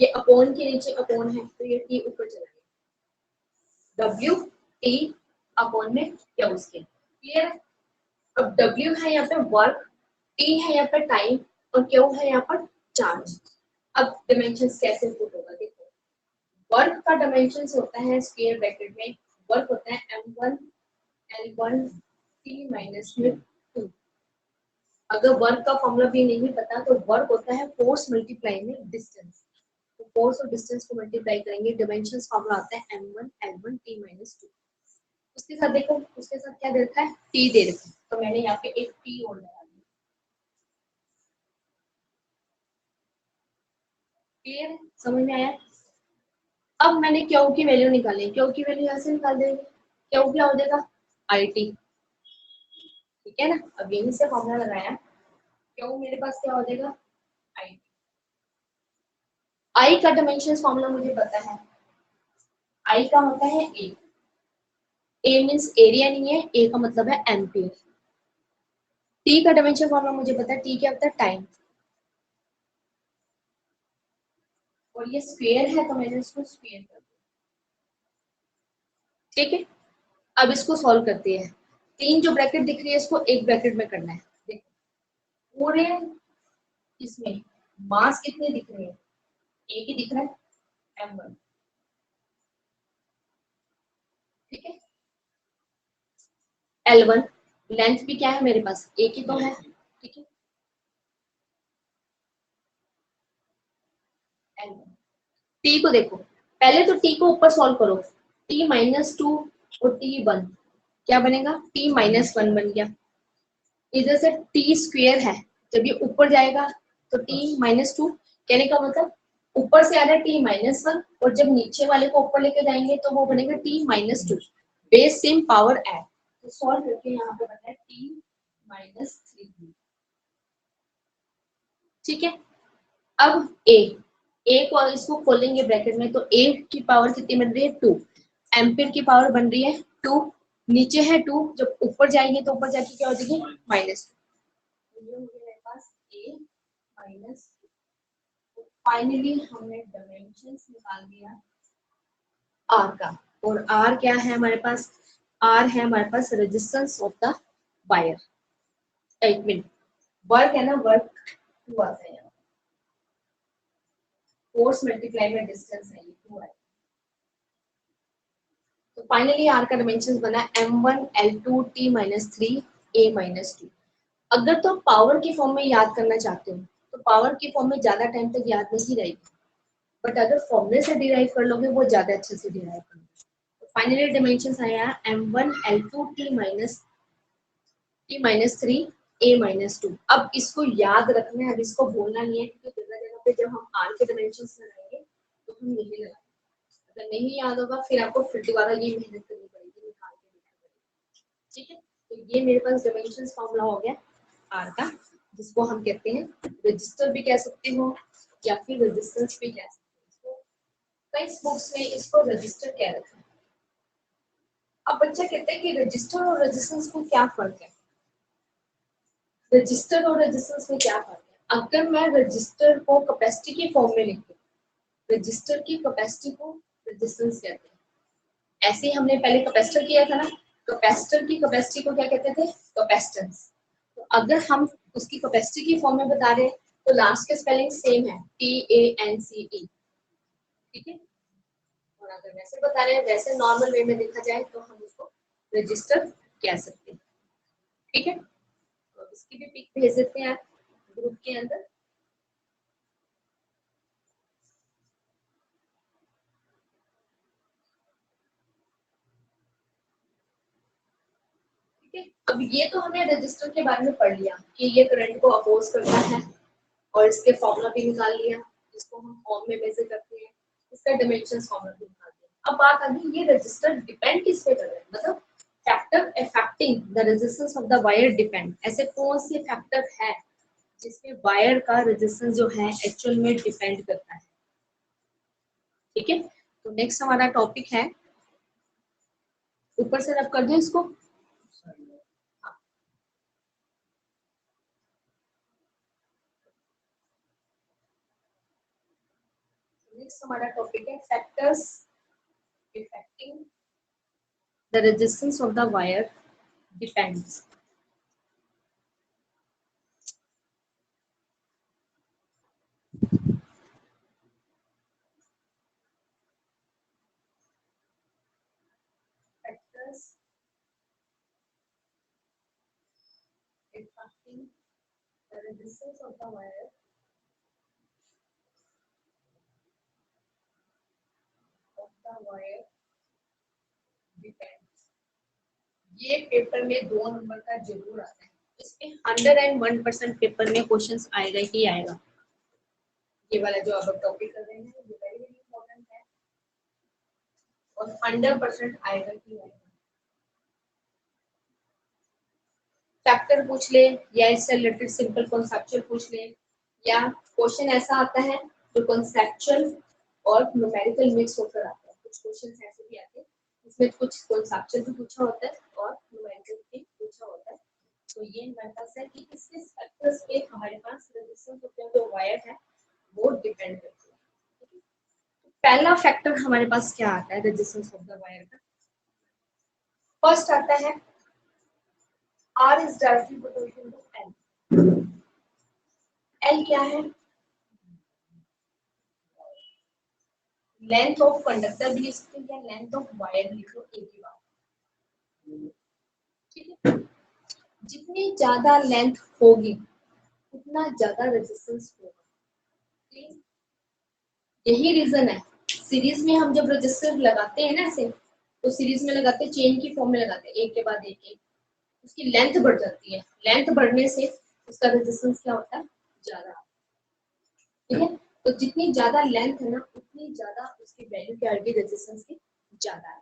ये अपॉन के नीचे अपॉन है तो ये T ऊपर चला गया, W T अपॉन में Q स्क्वायर। क्लियर है, अब W है यहाँ पे वर्क, T है यहाँ पे टाइम, और Q है यहाँ पर चार्ज। अब डायमेंशंस कैसे पुट होगा, देखो वर्क का डायमेंशंस होता है स्क्वायर ब्रैकेट में, वर्क होता है m1 l1 t माइनस में 2। अगर वर्क का फॉर्मूला भी नहीं पता तो वर्क होता है फोर्स मल्टीप्लाई में डिस्टेंस, तो फोर्स और डिस्टेंस को मल्टीप्लाई करेंगे, डायमेंशंस फॉर्मूला आता है m1 l1 t माइनस 2। उसके साथ देखो, उसके साथ क्या दे रखा है, t दे रखा है, तो मैंने यहाँ पे एक t और लगा दिया। क्लियर है, समझ में आया। अब मैंने क्यू की वैल्यू निकाली, क्यू की वैल्यू यहाँ से निकाल देंगे, क्यू क्या हो जाएगा, आई टी। ठीक है ना, अब यहीं से फॉर्मूला लगाया, क्यू मेरे पास क्या हो जाएगा, आई टी। आई का डायमेंशंस फॉर्मूला मुझे पता है, आई का होता है ए, ए मींस एरिया नहीं है, ए का मतलब है एम्पियर। टी का डायमेंशन फॉर्मूला मुझे पता है, टी क्या होता है, टाइम, और ये स्क्वायर है तो मैंने इसको स्क्वायर कर दिया। ठीक है, अब इसको सॉल्व करते हैं। तीन जो ब्रैकेट दिख रही है इसको एक ब्रैकेट में करना है। देखो पूरे इसमें मास कितने दिख रहे हैं, एक ही दिख रहा है m1। ठीक है, L1 लेंथ भी क्या है मेरे पास, एक ही तो है, ठीक है। टी को देखो, पहले तो टी को ऊपर सॉल्व करो, t-2 और t1 क्या बनेगा, t-1 बन गया। इधर से टी स्क्वेयर है, जब ये ऊपर जाएगा तो t-2, कहने का मतलब ऊपर से आ रहा है t-1 और जब नीचे वाले को ऊपर लेके जाएंगे तो वो बनेगा t-2, base same power add, तो सॉल्व करके यहाँ पे बना है t-3, ठीक है। अब ए को इसको खोलेंगे ब्रैकेट में, तो ए की पावर कितनी बन रही है, 2, एम्पियर की पावर बन रही है 2, नीचे है 2, जब ऊपर जाएंगे तो ऊपर जाके क्या हो जाएगी -2, ये हो गया मेरे पास ए माइनस। फाइनली हमने डायमेंशंस निकाल दिया आर का, और आर क्या है हमारे पास, आर है हमारे पास रेजिस्टेंस ऑफ द वायर, एक मिनट, वर्क है ना, वर्क 2 आता है, फोर्स मल्टीप्लाई में डिस्टेंस है, ये 2 है। तो फाइनली आर का डायमेंशन बना m1 l2 t-3 a-2। अगर तो पावर की फॉर्म में याद करना चाहते हो तो पावर की फॉर्म में ज्यादा टाइम तक याद नहीं रहेगी, बट अगर फॉर्मूले से डिराइव कर लोगे वो ज्यादा अच्छे से डिराइव कर लोगे। तो फाइनली डायमेंशन आया m1 l2 t-3 a-2। अब इसको याद रखना है, अब इसको बोलना नहीं है, क्योंकि जगह जगह पे जब हम आर के डायमेंशन लगाएंगे तो हम यही लगाएंगे, अगर नहीं याद होगा फिर आपको फिर दोबारा ये मेहनत करनी पड़ेगी, निकाल के देखना पड़ेगा, ठीक है। तो ये मेरे पास डायमेंशंस फॉर्मूला हो गया आर का, जिसको हम कहते हैं रजिस्टर भी कह सकते हो या फिर रेजिस्टेंस भी कह सकते हो, इसको कई बुक्स में इसको रजिस्टर कह रखा है। अब बच्चा कहते हैं कि रजिस्टर और रेजिस्टेंस को क्या फर्क है, रजिस्टर और रेजिस्टेंस में क्या फर्क है। अगर मैं रजिस्टर को कैपेसिटी की फॉर्म में लिखूं, रजिस्टर की कैपेसिटी को रेजिस्टेंस कहते हैं, ऐसे ही हमने पहले कैपेसिटर किया था ना, कैपेसिटर की कैपेसिटी को क्या कहते थे, कैपेसिटेंस। तो अगर हम उसकी कैपेसिटी की फॉर्म में बता रहे हैं तो लास्ट के स्पेलिंग सेम है, TANCE, ठीक है। और अगर वैसे बता रहे हैं, वैसे नॉर्मल वे में देखा जाए तो हम उसको रजिस्टर कह सकते हैं, ठीक है। तो इसकी भी पिक भेज देते हैं ग्रुप के अंदर। ठीक है, अब ये तो हमने रजिस्टर के बारे में पढ़ लिया कि ये करंट को अपोज करता है, और इसके फॉर्मूला भी निकाल लिया, इसको हम फॉर्म में मेजर करते हैं, इसका डायमेंशंस फॉर्मूला भी निकाल दिया। अब बात आ गई ये रजिस्टर डिपेंड किस पे कर रहा है, मतलब factor affecting the resistance of the wire depend, ऐसे कौन से फैक्टर है जिसमें वायर का रेजिस्टेंस जो है एक्चुअल में डिपेंड करता है, ठीक है। तो नेक्स्ट हमारा टॉपिक है, ऊपर से रब कर दो इसको, नेक्स्ट हमारा टॉपिक है factors affecting the resistance of the wire depends। Factors affecting the resistance of the wire depends। ये पेपर में 2 नंबर का जरूर आता है, इसमें 101% पेपर में क्वेश्चंस आएगा ही आएगा। ये वाला जो अब टॉपिक कर रहे हैं ये वेरी वेरी इंपॉर्टेंट है और 100% आएगा ही आएगा। फैक्टर पूछ ले या इससे रिलेटेड सिंपल कॉन्सेप्चुअल पूछ ले, या क्वेश्चन ऐसा आता है जो कॉन्सेप्चुअल और न्यूमेरिकल मिक्स होकर आता है, कुछ क्वेश्चन ऐसे भी आते हैं इसमें कुछ कॉन्सेप्चुअल भी पूछा होता है और न्यूमेरिकल भी पूछा होता है। तो ये हमारे पास है कि किस किस फैक्टर्स पे हमारे पास रेजिस्टेंस ऑफ जो वायर है वो डिपेंड करती है। पहला फैक्टर हमारे पास क्या आता है रेजिस्टेंस ऑफ द वायर का, फर्स्ट आता है R is directly proportional to L। L क्या है, लेंथ ऑफ कंडक्टर भी लिख सकते हैं या लेंथ ऑफ वायर लिख लो, एक ही बात, ठीक है। जितनी ज्यादा लेंथ होगी उतना ज्यादा रेजिस्टेंस होगा। Please, यही रीजन है सीरीज में हम जब रजिस्टर लगाते हैं ना ऐसे, तो सीरीज में लगाते हैं, चेन की फॉर्म में लगाते हैं, एक के बाद एक, उसकी लेंथ बढ़ जाती है, लेंथ बढ़ने से उसका रेजिस्टेंस क्या होता है, ज्यादा। ठीक है, तो जितनी ज्यादा लेंथ है ना उतनी ज्यादा उसकी वैल्यू क्या आएगी, रेजिस्टेंस की ज्यादा है।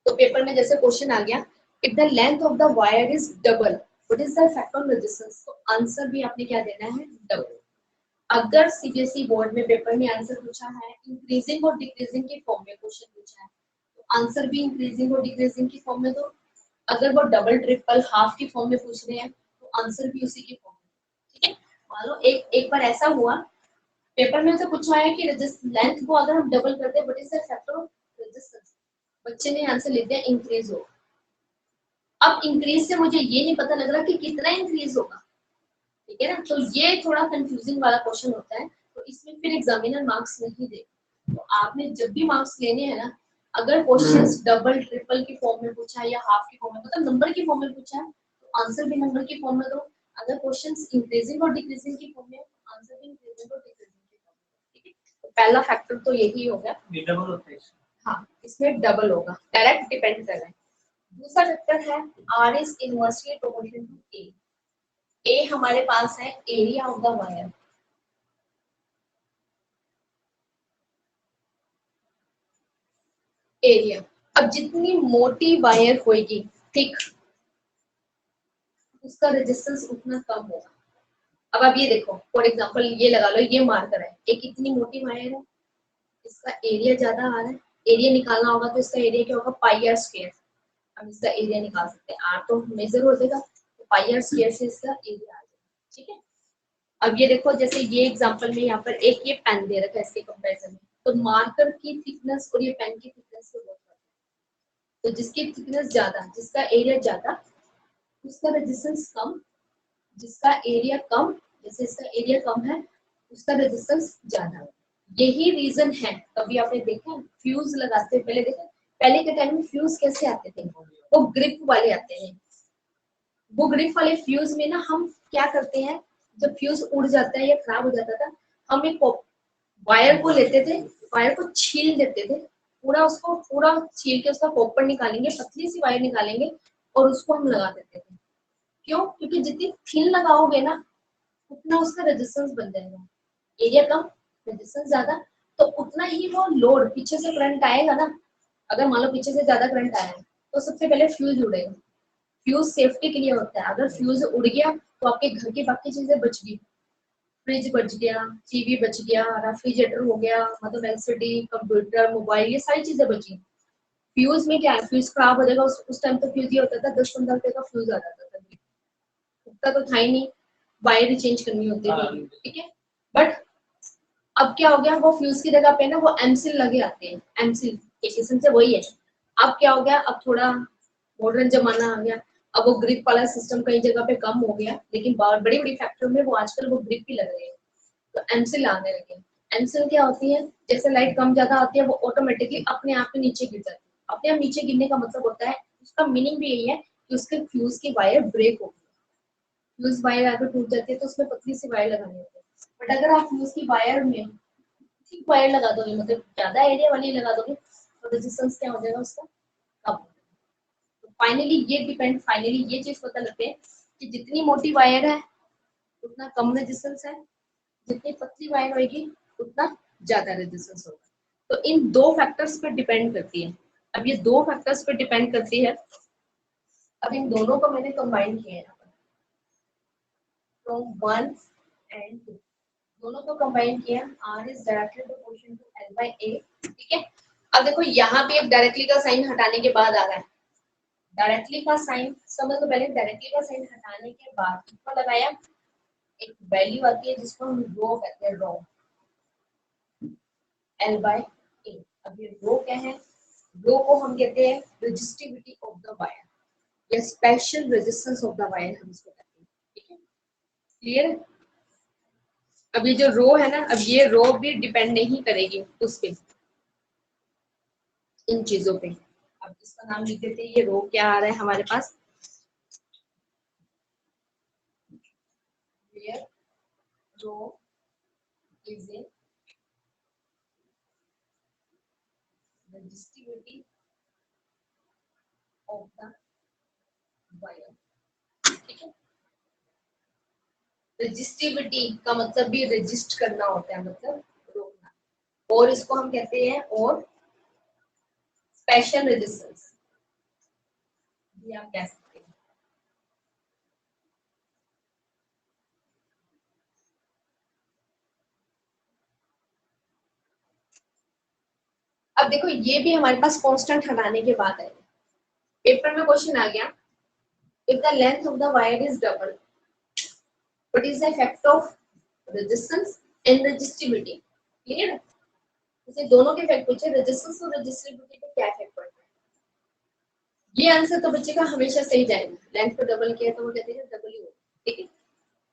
तो पेपर में जैसे क्वेश्चन आ गया, if the length of the wire is double what is the effect on resistance, तो आंसर भी आपने क्या देना है, डबल। अगर सीबीएसई बोर्ड में पेपर में आंसर पूछा है इंक्रीजिंग और डिक्रीजिंग के फॉर्म में क्वेश्चन पूछा है, तो आंसर भी इंक्रीजिंग और डिक्रीजिंग की फॉर्म में दो। अगर वो डबल ट्रिपल हाफ की फॉर्म में पूछ रहे हैं तो आंसर भी उसी की फॉर्म में। ठीक है, मान लो एक बार ऐसा हुआ पेपर में से पूछा है कि लेंथ को अगर हम डबल करते हैं what is the factor of resistance, बच्चे ने आंसर लिख दिया इंक्रीज हो। अब इंक्रीज से मुझे ये नहीं पता लग रहा कि कितना इंक्रीज होगा। ठीक है ना, तो ये थोड़ा कंफ्यूजिंग वाला क्वेश्चन होता है, तो इसमें फिर एग्जामिनर मार्क्स नहीं दे। तो आपने जब भी मार्क्स लेने हैं ना, अगर क्वेश्चंस डबल ट्रिपल की फॉर्म में पूछा है या हाफ की फॉर्म में, मतलब नंबर की फॉर्म में पूछा है, तो आंसर भी नंबर की फॉर्म में दो। अगर क्वेश्चंस इंक्रीजिंग और डिक्रीजिंग की फॉर्म में, आंसर भी इंक्रीजिंग और डिक्रीजिंग की फॉर्म में। ठीक है, तो पहला फैक्टर तो यही हो गया, डबल होता है। हाँ, इसमें डबल होगा, डायरेक्ट डिपेंड कर रहा है। दूसरा फैक्टर है R is inversely proportional to A. A हमारे पास है area of the wire, area. अब जितनी मोटी वायर होगी थिक, उसका रेजिस्टेंस उतना कम होगा। अब आप ये देखो, फॉर एग्जांपल ये लगा लो, ये मार्कर है, एक इतनी मोटी वायर है, इसका एरिया ज्यादा आ रहा है, एरिया निकालना होगा तो इसका एरिया क्या होगा, पाई आर स्क्वायर। हम इसका एरिया निकाल सकते हैं, आर तो मेजर हो जाएगा, तो पाई आर स्क्वायर से इसका एरिया आ जाएगा। ठीक है, अब ये देखो, जैसे ये एग्जांपल में यहाँ पर एक ये पेन दे रखा है इसके कंपैरिजन में, तो मार्कर की थिकनेस और ये पेन की थिकनेस से बहुत फर्क है। तो जिसकी थिकनेस ज्यादा, जिसका एरिया ज्यादा, उसका रेजिस्टेंस कम, जिसका एरिया कम, जैसे इसका एरिया कम है, उसका रेजिस्टेंस ज्यादा है। यही रीजन है, कभी आपने देखा फ्यूज लगाते पहले देखा, पहले के टाइम में फ्यूज कैसे आते थे, वो ग्रिप वाले आते हैं। वो ग्रिप वाले फ्यूज में ना हम क्या करते हैं, जब फ्यूज उड़ जाता है या खराब हो जाता था, हम एक वायर को लेते थे, वायर को छील देते थे, पूरा उसको पूरा छील के उसका कॉपर निकालेंगे, पतली सी वायर निकालेंगे और उसको हम लगा देते थे। क्यों, क्योंकि जितनी थिन लगाओगे ना उतना उसका रेजिस्टेंस बन जाएगा, एरिया कम रेजिस्टेंस ज्यादा, तो उतना ही वो लोड पीछे से करंट आएगा ना। अगर मान लो पीछे से ज्यादा करंट आया है तो सबसे पहले फ्यूज उड़ेगा, फ्यूज सेफ्टी के लिए होता है, अगर फ्यूज उड़ गया तो आपके घर की बाकी चीजें बच गई, फ्रिज बच गया, टीवी बच गया, रेफ्रिजरेटर हो गया, मतलब एलसीडी, कंप्यूटर, मोबाइल, ये सारी चीजें बची। फ्यूज में क्या है, फ्यूज खराब हो जाएगा, उस टाइम तो फ्यूज ये होता था 10-15 रुपए का फ्यूज आ जाता था, उतना तो था ही नहीं, वायर ही चेंज करनी होती थी। ठीक है, बट अब क्या हो गया, वो फ्यूज की जगह पे ना वो एमसिल लगे आते हैं, एमसिल एक किस्म से वही है। अब क्या हो गया, अब थोड़ा मॉडर्न जमाना आ गया, अब वो ग्रिप वाला सिस्टम कई जगह पे कम हो गया, लेकिन बड़ी बड़ी फैक्ट्रियों में वो आजकल वो ग्रिप ही लग रहे हैं, तो एमसिल आने लगे। एमसिल क्या होती है, जैसे लाइट कम ज्यादा आती है वो ऑटोमेटिकली अपने आप में नीचे गिर जाती है। अपने आप नीचे गिरने का मतलब होता है, उसका मीनिंग भी यही है कि उसके फ्यूज की वायर ब्रेक होगी। फ्यूज वायर अगर टूट जाती है तो उसमें पतली सी वायर लगानी होती है, बट अगर आप फ्यूज की वायर में थिक वायर लगा दोगे, मतलब ज्यादा एरिया वाली लगा दोगे, तो रेजिस्टेंस क्या हो जाएगा उसका, कम। तो फाइनली ये चीज पता लगती है कि जितनी मोटी वायर है उतना कम रेजिस्टेंस है, जितनी पतली वायर होगी उतना ज्यादा रेजिस्टेंस होगा। तो इन दो फैक्टर्स पर डिपेंड करती है। अब ये दो फैक्टर्स पर डिपेंड करती है, अब इन दोनों को मैंने कंबाइन किया है, फ्रॉम 1 एंड 2, दोनों को कंबाइन किया, r is directly proportional to l by a। ठीक है, अब देखो यहाँ पे एक डायरेक्टली का साइन हटाने के बाद आ रहा है, डायरेक्टली का साइन समझ लो, पहले डायरेक्टली का साइन हटाने के बाद कितना लगाया, एक वैल्यू आती है जिसको हम रो कहते हैं, रो l by a। अब ये रो क्या है, रो को हम कहते हैं रेजिस्टिविटी ऑफ द वायर या special resistance of the wire, हम इसको कहते हैं। ठीक है, क्लियर। अब ये जो रो है ना, अब ये रो भी डिपेंड नहीं करेगी उस पे, इन चीजों पे। अब इसका नाम लिख देते हैं, ये रो क्या आ रहा है हमारे पास, Rho is a resistivity of the wire. ठीक है, रेजिस्टिविटी का मतलब भी रेजिस्ट करना होता है, मतलब रोकना, और इसको हम कहते हैं और स्पेशल रेजिस्टेंस भी आप कह सकते हैं। अब देखो ये भी हमारे पास कांस्टेंट हटाने के बाद है, पेपर में क्वेश्चन आ गया, if the length of the wire is double what is the effect of resistance and resistivity. Clear है, जैसे दोनों के इफेक्ट पूछे, रेजिस्टेंस और रेजिस्टिविटी पे क्या इफेक्ट पड़ता है, ये आंसर तो बच्चे का हमेशा सही जाएगा, लेंथ को डबल किया तो वो कहते हैं डबल ही हो, ठीक है।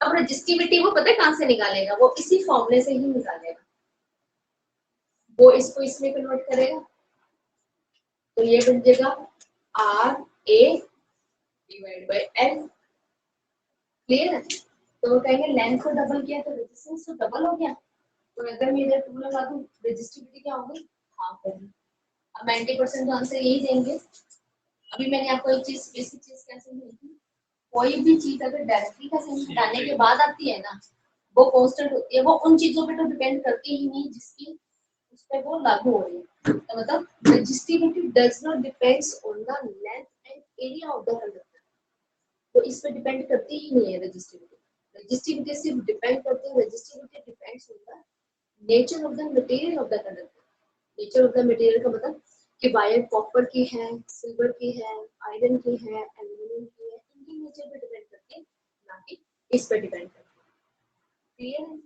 अब रेजिस्टिविटी वो पता है कहां से निकालेगा, वो इसी फॉर्मूले से ही निकालेगा, वो इसको इसमें कन्वर्ट करेगा, तो ये बन जाएगा R A divide by L. Clear है, तो वो कहेंगे लेंथ को डबल किया तो रेजिस्टेंस तो डबल हो गया, तो अगर मैं इधर 2 लगा दूं रेजिस्टिविटी क्या होगी, हाफ होगी। अब 90% तो आंसर यही देंगे। अभी मैंने आपको एक चीज, बेसिक चीज कैसे दी थी, कोई भी चीज अगर डायरेक्टली का साइन हटाने के बाद आती है ना, वो कांस्टेंट होती है, वो उन चीजों पे तो डिपेंड करती ही नहीं जिसकी उस पे वो लागू हो रही है। तो मतलब resistivity does not depends on the length and area of the conductor, वो इस पे डिपेंड करती ही नहीं है रेजिस्टिविटी। रेजिस्टिविटी सिर्फ डिपेंड करती है, resistivity depends on the nature of the material of the conductor. Nature of the material का मतलब कि वायर कॉपर की है, सिल्वर की है, आयरन की है, एल्यूमिनियम की है, इनकी नेचर पे डिपेंड करती है, ना कि इस पे डिपेंड करती है। क्लियर है,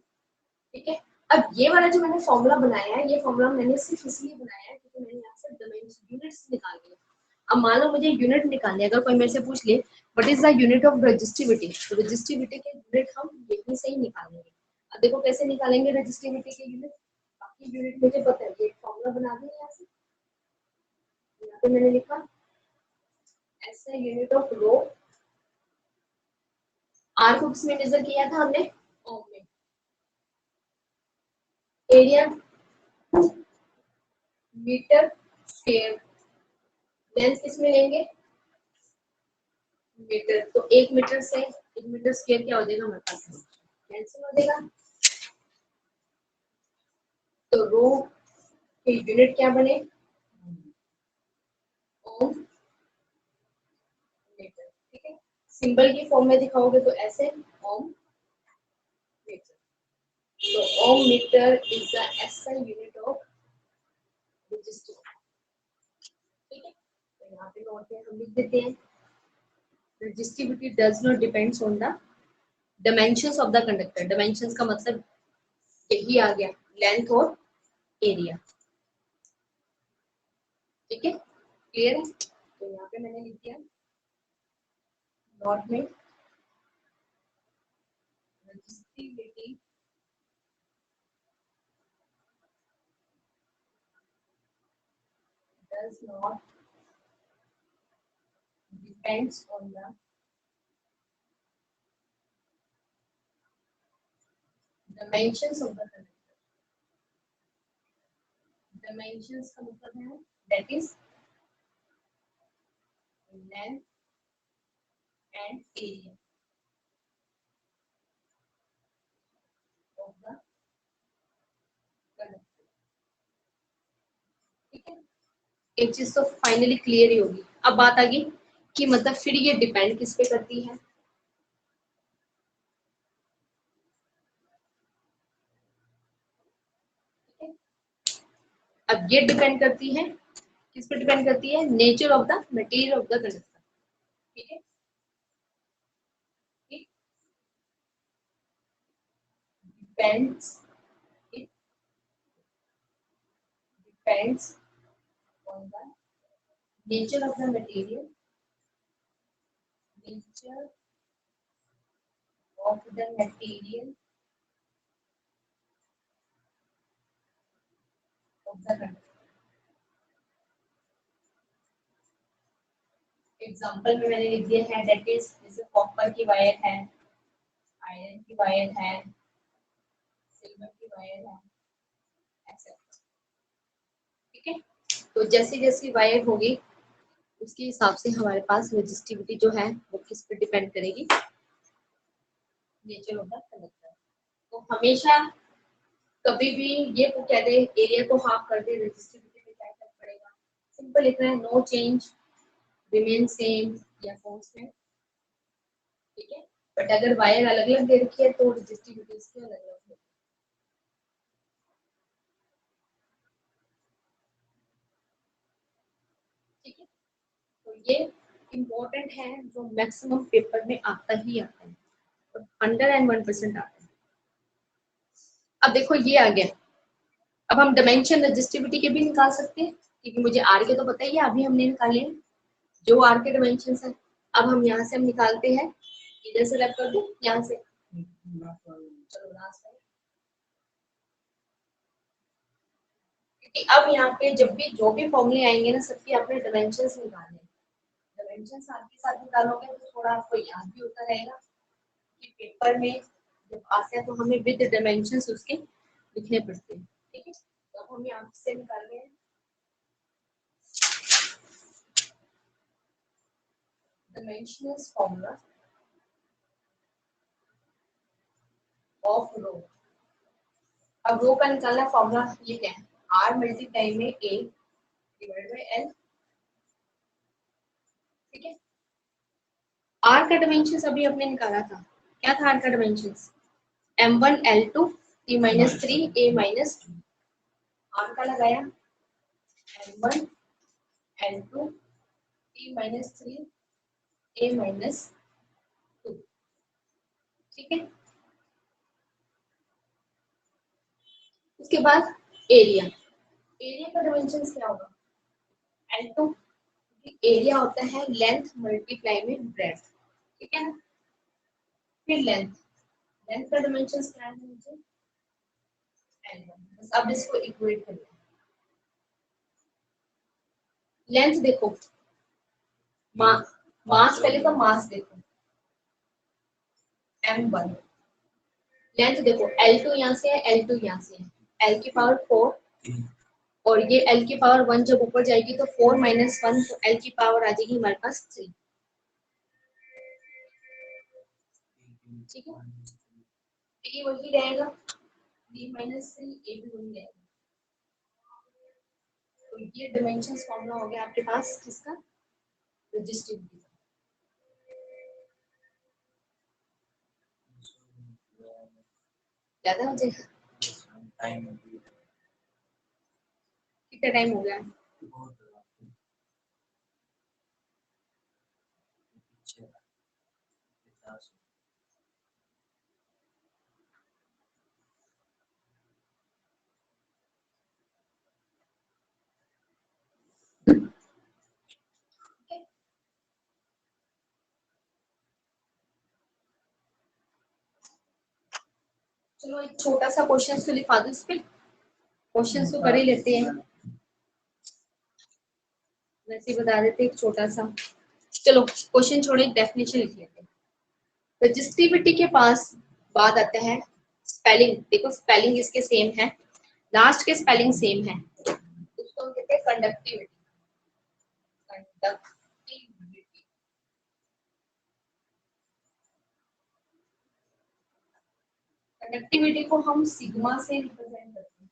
ठीक है। अब ये वाला जो मैंने फॉर्मूला बनाया है, ये फॉर्मूला मैंने सिर्फ इसलिए बनाया है क्योंकि मैंने यहाँ से डायमेंशन यूनिट्स निकालनी है। अब मान लो मुझे यूनिट निकालनी है, अगर कोई मेरे से पूछ ले what is the unit of resistivity, तो रेजिस्टिविटी के यूनिट हम यहीं से ही निकालेंगे। अब देखो कैसे निकालेंगे रेजिस्टिविटी के यूनिट, बाकी यूनिट मुझे पता है, ये फॉर्मूला बना दें यहाँ से, यहाँ पे मैंने लिखा ऐसे यूनिट ऑफ रो, आर को किसमें मेजर किया था हमने, ओम में, एरिया मीटर स्क्वायर, लेंथ किसमें लेंगे मीटर, तो 1 मीटर से 1 मीटर स्क्वायर क्या हो जाएगा हमारे पास, कैंसिल हो जाएगा, तो रो के यूनिट क्या बने, ओम मीटर। ठीक है, सिंबल की फॉर्म में दिखाओगे तो ऐसे ओम मीटर, तो ohm metre is the SI unit of resistance. ठीक है, तो यहाँ पे नोट में हम लिख देते हैं resistivity does not depends on the dimensions of the conductor। dimensions का मतलब यही आ गया, लेंथ और एरिया। ठीक है, क्लियर है, तो यहाँ पे मैंने लिख दिया नोट में resistivity does not depends on the dimensions of the conductor। dimensions का मतलब है that is length and area of the conductor। ठीक है, एक चीज तो फाइनली क्लियर ही होगी। अब बात आ गई कि मतलब फिर ये डिपेंड किस पे करती है, ठीक है? अब ये डिपेंड करती है, किस पे डिपेंड करती है, nature of the material of the conductor. ठीक है, it depends, it depends on the nature of the material, nature of the material of the conductor। Example में मैंने लिख दिया है, दैट इज जैसे कॉपर की वायर है, आयरन की वायर है, की वायर है ऐसे, ठीक है। तो जैसे जैसी वायर होगी उसके हिसाब से हमारे पास रेजिस्टिविटी जो है वो किस पे डिपेंड करेगी, नेचर ऑफ द कंडक्टर। तो हमेशा कभी भी ये को कहते हैं एरिया को हाफ कर दे रेजिस्टिविटी पे क्या फर्क पड़ेगा, सिंपल लिखना है नो चेंज, रिमेन सेम या कांस्टेंट, ठीक है। बट अगर वायर अलग अलग दे रखी है तो रेजिस्टिविटी इसकी अलग अलग होगी, ठीक है। तो ये इम्पोर्टेंट है जो मैक्सिमम पेपर में आता ही आता है और 101% आता है। अब देखो ये आ गया, अब हम डायमेंशन रेजिस्टिविटी के भी निकाल सकते हैं क्योंकि मुझे आर के तो पता ही है, अभी हमने निकाले हैं जो आर के डायमेंशन है। अब हम यहाँ से हम निकालते हैं, इधर से रख कर दो यहाँ से, चलो लास्ट है, क्योंकि अब यहाँ पे जब भी जो भी फॉर्मूले आएंगे ना सबके अपने डायमेंशंस निकालने, डायमेंशन साथ के साथ निकालोगे तो थोड़ा आपको याद भी होता रहेगा कि पेपर में जब आते हैं तो हमें विद डायमेंशंस उसके लिखने पड़ते हैं, ठीक है। तो अब हम यहाँ से निकाल रहे हैं dimensionless formula of रो। अब रो का निकालना फॉर्मूला ये क्या है, आर मल्टीप्लाई में ए डिवाइड बाय एल, ठीक है। आर का डायमेंशंस अभी अपने निकाला था, क्या था आर का dimensions, m1 l2 t minus 3 a minus 2, R का लगाया m1 l2 t minus 3 a minus 2, ठीक है। उसके बाद एरिया, एरिया का डायमेंशंस क्या होगा, l2, एरिया होता है लेंथ मल्टीप्लाई में ब्रेड्थ, ठीक है ना। फिर लेंथ, लेंथ का डायमेंशंस क्या है मुझे l1, बस अब इसको इक्वेट करना है। लेंथ देखो, मास पहले तो मास देखो m1, लेंथ देखो l2 यहाँ से है l2 यहाँ से है, l की पावर 4 और ये l की पावर 1 जब ऊपर जाएगी तो 4 माइनस 1 तो l की पावर आ जाएगी हमारे पास 3, ठीक है। ए वही रहेगा 3 माइनस 3 ए भी वही रहेगा। तो ये डायमेंशंस फॉर्मूला हो गया आपके पास किसका, रेजिस्टिविटी का। ज्यादा हो जाएगा, कितना टाइम हो गया, चलो एक छोटा सा क्वेश्चन तो लिखा दो इस पे, क्वेश्चन तो कर ही लेते हैं, वैसे ही बता देते एक छोटा सा। चलो क्वेश्चन छोड़े डेफिनेशन लिख लेते हैं। रजिस्टिविटी के पास बाद आता है स्पेलिंग, देखो स्पेलिंग इसके सेम है, लास्ट के स्पेलिंग सेम है, उसको हम कहते हैं कंडक्टिविटी, कंडक्टिविटी, कंडक्टिविटी को हम सिग्मा से रिप्रेजेंट करते हैं।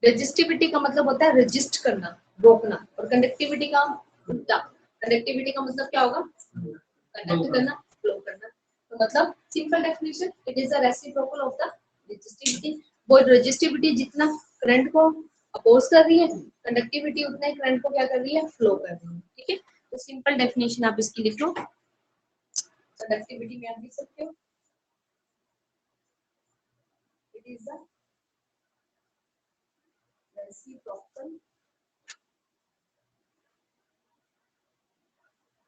रजिस्टिविटी का मतलब होता है रजिस्ट करना, रोकना, और कंडक्टिविटी का उल्टा, कंडक्टिविटी का मतलब क्या होगा, कंडक्ट करना, फ्लो करना। तो मतलब simple definition, it is the reciprocal of the resistivity. वो रजिस्टिविटी जितना करंट को अपोज कर रही है, कंडक्टिविटी उतना ही करंट को क्या कर रही है, फ्लो कर रही है, ठीक है। तो सिंपल डेफिनेशन आप इसकी लिख लो, कंडक्टिविटी में आप लिख सकते हो, it is the reciprocal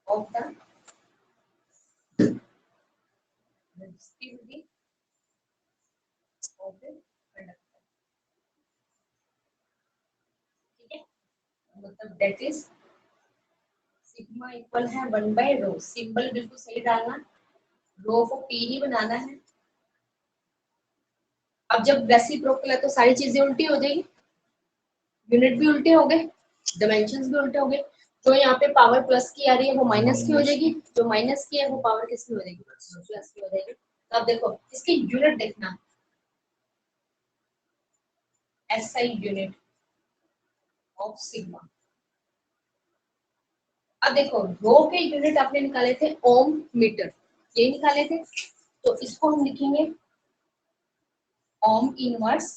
of the resistivity of the conductor, ठीक है। मतलब दैट इज सिग्मा इक्वल है 1/रो, सिंबल बिल्कुल सही डालना, रो को p ही बनाना है, अब जब रेसिप्रोकल है तो सारी चीजें उल्टी हो जाएगी, यूनिट भी उल्टे हो गए, डायमेंशंस भी उल्टे हो गए। जो यहाँ पे पावर प्लस की आ रही है वो माइनस की हो जाएगी, जो माइनस की है वो पावर किसकी हो जाएगी, प्लस की हो जाएगी। तो अब देखो इसकी यूनिट देखना, एसआई यूनिट ऑफ सिग्मा। अब देखो रो के यूनिट आपने निकाले थे ओम मीटर, ये निकाले थे, तो इसको हम लिखेंगे ओम इनवर्स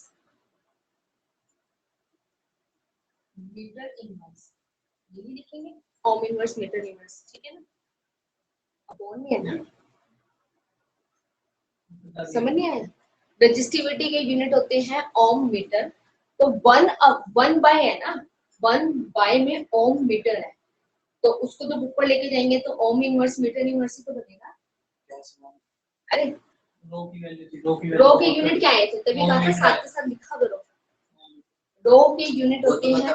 मीटर इनवर्स, यही लिखेंगे ओम इनवर्स मीटर इनवर्स, ठीक है ना। अपॉन में है ना, समझ नहीं आया। रजिस्टिविटी के यूनिट होते हैं ओम मीटर, तो वन बाय है ना, वन बाय में ओम मीटर है, तो उसको जब ऊपर लेके जाएंगे तो ओम इनवर्स मीटर इनवर्स ही तो बनेगा। अरे रो के यूनिट क्या आए थे, तभी कहा था साथ के साथ लिखा करो। रो के यूनिट होते हैं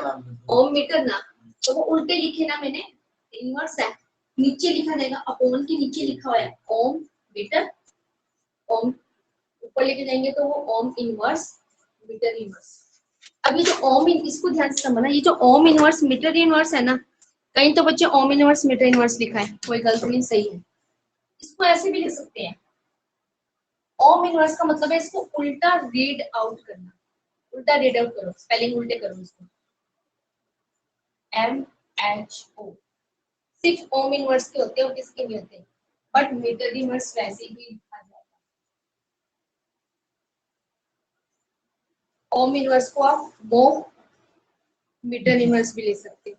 ओम मीटर ना, तो वो उल्टे लिखे ना मैंने, इनवर्स है, नीचे लिखा जाएगा, अपॉन के नीचे लिखा हुआ है ओम मीटर, ओम ऊपर लेके जाएंगे तो वो ओम इनवर्स मीटर इनवर्स। अब ये जो ओम इसको ध्यान से समझना, ये जो ओम इनवर्स मीटर इनवर्स है ना, कहीं तो बच्चे ओम इनवर्स मीटर इनवर्स लिखा है, कोई गलत नहीं, सही है। इसको ऐसे भी लिख सकते हैं, ओम इनवर्स का मतलब है इसको उल्टा रीड आउट करना, उल्टा रीड आउट करो, स्पेलिंग उल्टे करो इसको, MHO। सिर्फ ओम इनवर्स के होते हैं और किसके नहीं होते, बट मीटर इनवर्स वैसे ही लिखा जाता है। ओम इनवर्स को आप वो मीटर इनवर्स भी ले सकते हैं।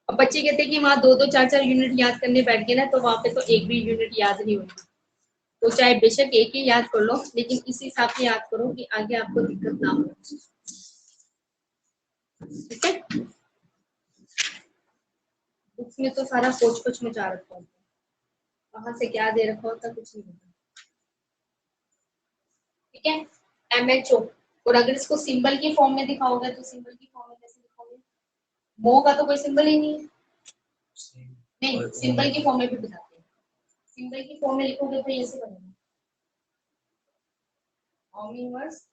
अब बच्चे कहते हैं कि वहां दो दो चार चार यूनिट याद करने बैठ गए ना, तो वहां पे तो एक भी यूनिट याद नहीं होगी, तो चाहे बेशक एक ही याद कर लो, लेकिन इसी हिसाब से याद करो कि आगे आपको दिक्कत ना हो, ठीक है। बुक्स में तो सारा कोच कोच मचा रखा होता है, वहां से क्या दे रखा होता कुछ नहीं होता, ठीक है। MHO, और अगर इसको सिंबल की फॉर्म में दिखाओगे तो सिंबल की फॉर्म में कैसे दिखाओगे, मो का तो कोई सिंबल ही नहीं है, नहीं सिंबल की फॉर्म में भी बताते हैं, सिंबल की फॉर्म में लिखोगे तो ऐसे बनेगा ओम इनवर्स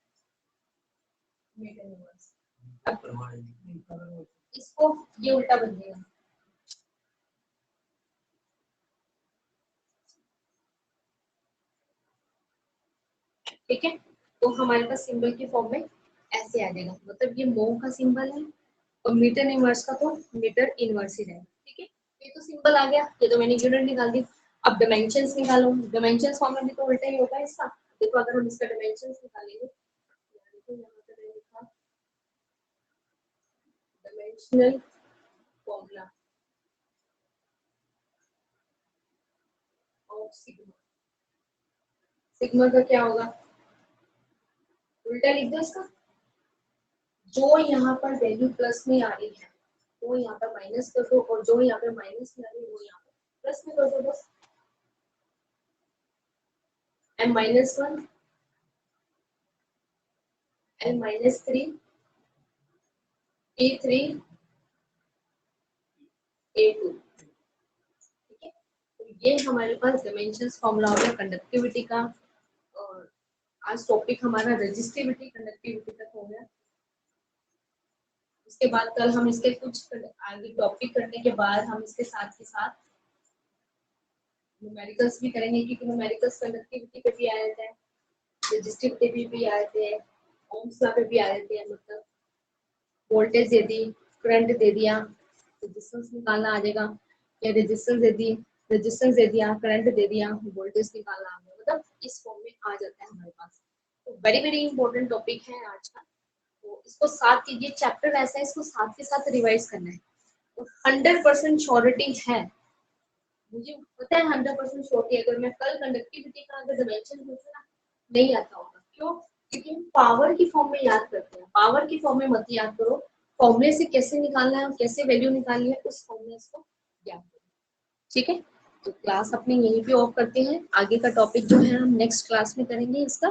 मीटर इनवर्स। अब इसको ये उल्टा बन जाएगा, ठीक है। तो हमारे पास सिंबल की फॉर्म में ऐसे आ जाएगा, मतलब ये मो का सिंबल है और मीटर इनवर्स का तो मीटर इनवर्स ही रहेगा, ठीक है। ये तो सिंबल आ गया, ये तो मैंने यूनिट निकाल दी। अब डायमेंशंस निकालो, डायमेंशंस फॉर्म में भी तो उल्टा ही होगा इसका। देखो अगर हम इसका डायमेंशंस निकालेंगे, देखो यहाँ पे मैंने लिखा dimensional formula of sigma, sigma का क्या होगा, उल्टा लिख दो इसका, जो यहाँ पर वैल्यू प्लस में आ रही है वो यहाँ पर माइनस कर दो, और जो यहाँ पे माइनस में आ रही है वो यहाँ पर प्लस में कर दो, बस M-1 M-3 A3 A2, ठीक है। तो ये हमारे पास डायमेंशंस फॉर्मूला हो गया कंडक्टिविटी का, और आज टॉपिक हमारा रजिस्टिविटी कंडक्टिविटी तक हो गया। उसके बाद कल हम इसके कुछ आगे टॉपिक करने के बाद हम इसके साथ के साथ न्यूमेरिकल्स भी करेंगे, क्योंकि न्यूमेरिकल्स कंडक्टिविटी पे भी आए थे, रजिस्टिविटी पे भी आए थे, ओम्स लॉ पे भी आए थे, मतलब वोल्टेज दे दी, करंट दे दिया, रेजिस्टेंस निकालना आ जाएगा, या रेजिस्टेंस दे दिया, करंट दे दिया, वोल्टेज निकालना आ गया, मतलब इस फॉर्म में आ जाता है हमारे पास। तो वेरी वेरी इंपॉर्टेंट टॉपिक है आज का, तो इसको साथ कीजिए, चैप्टर ऐसा है इसको साथ के साथ रिवाइज करना है, तो 100% श्योरिटी है, मुझे पता है 100% श्योरिटी, अगर मैं कल कंडक्टिविटी का अगर डायमेंशन पूछूं ना, नहीं आता होगा, क्यों, क्योंकि हम पावर की फॉर्म में याद करते हैं, पावर की फॉर्म में मत याद करो, फॉर्मूले से कैसे निकालना है और कैसे वैल्यू निकालनी है उस फॉर्मूले को याद करो, ठीक है। तो क्लास अपनी यहीं पे ऑफ करते हैं, आगे का टॉपिक जो है हम नेक्स्ट क्लास में करेंगे इसका।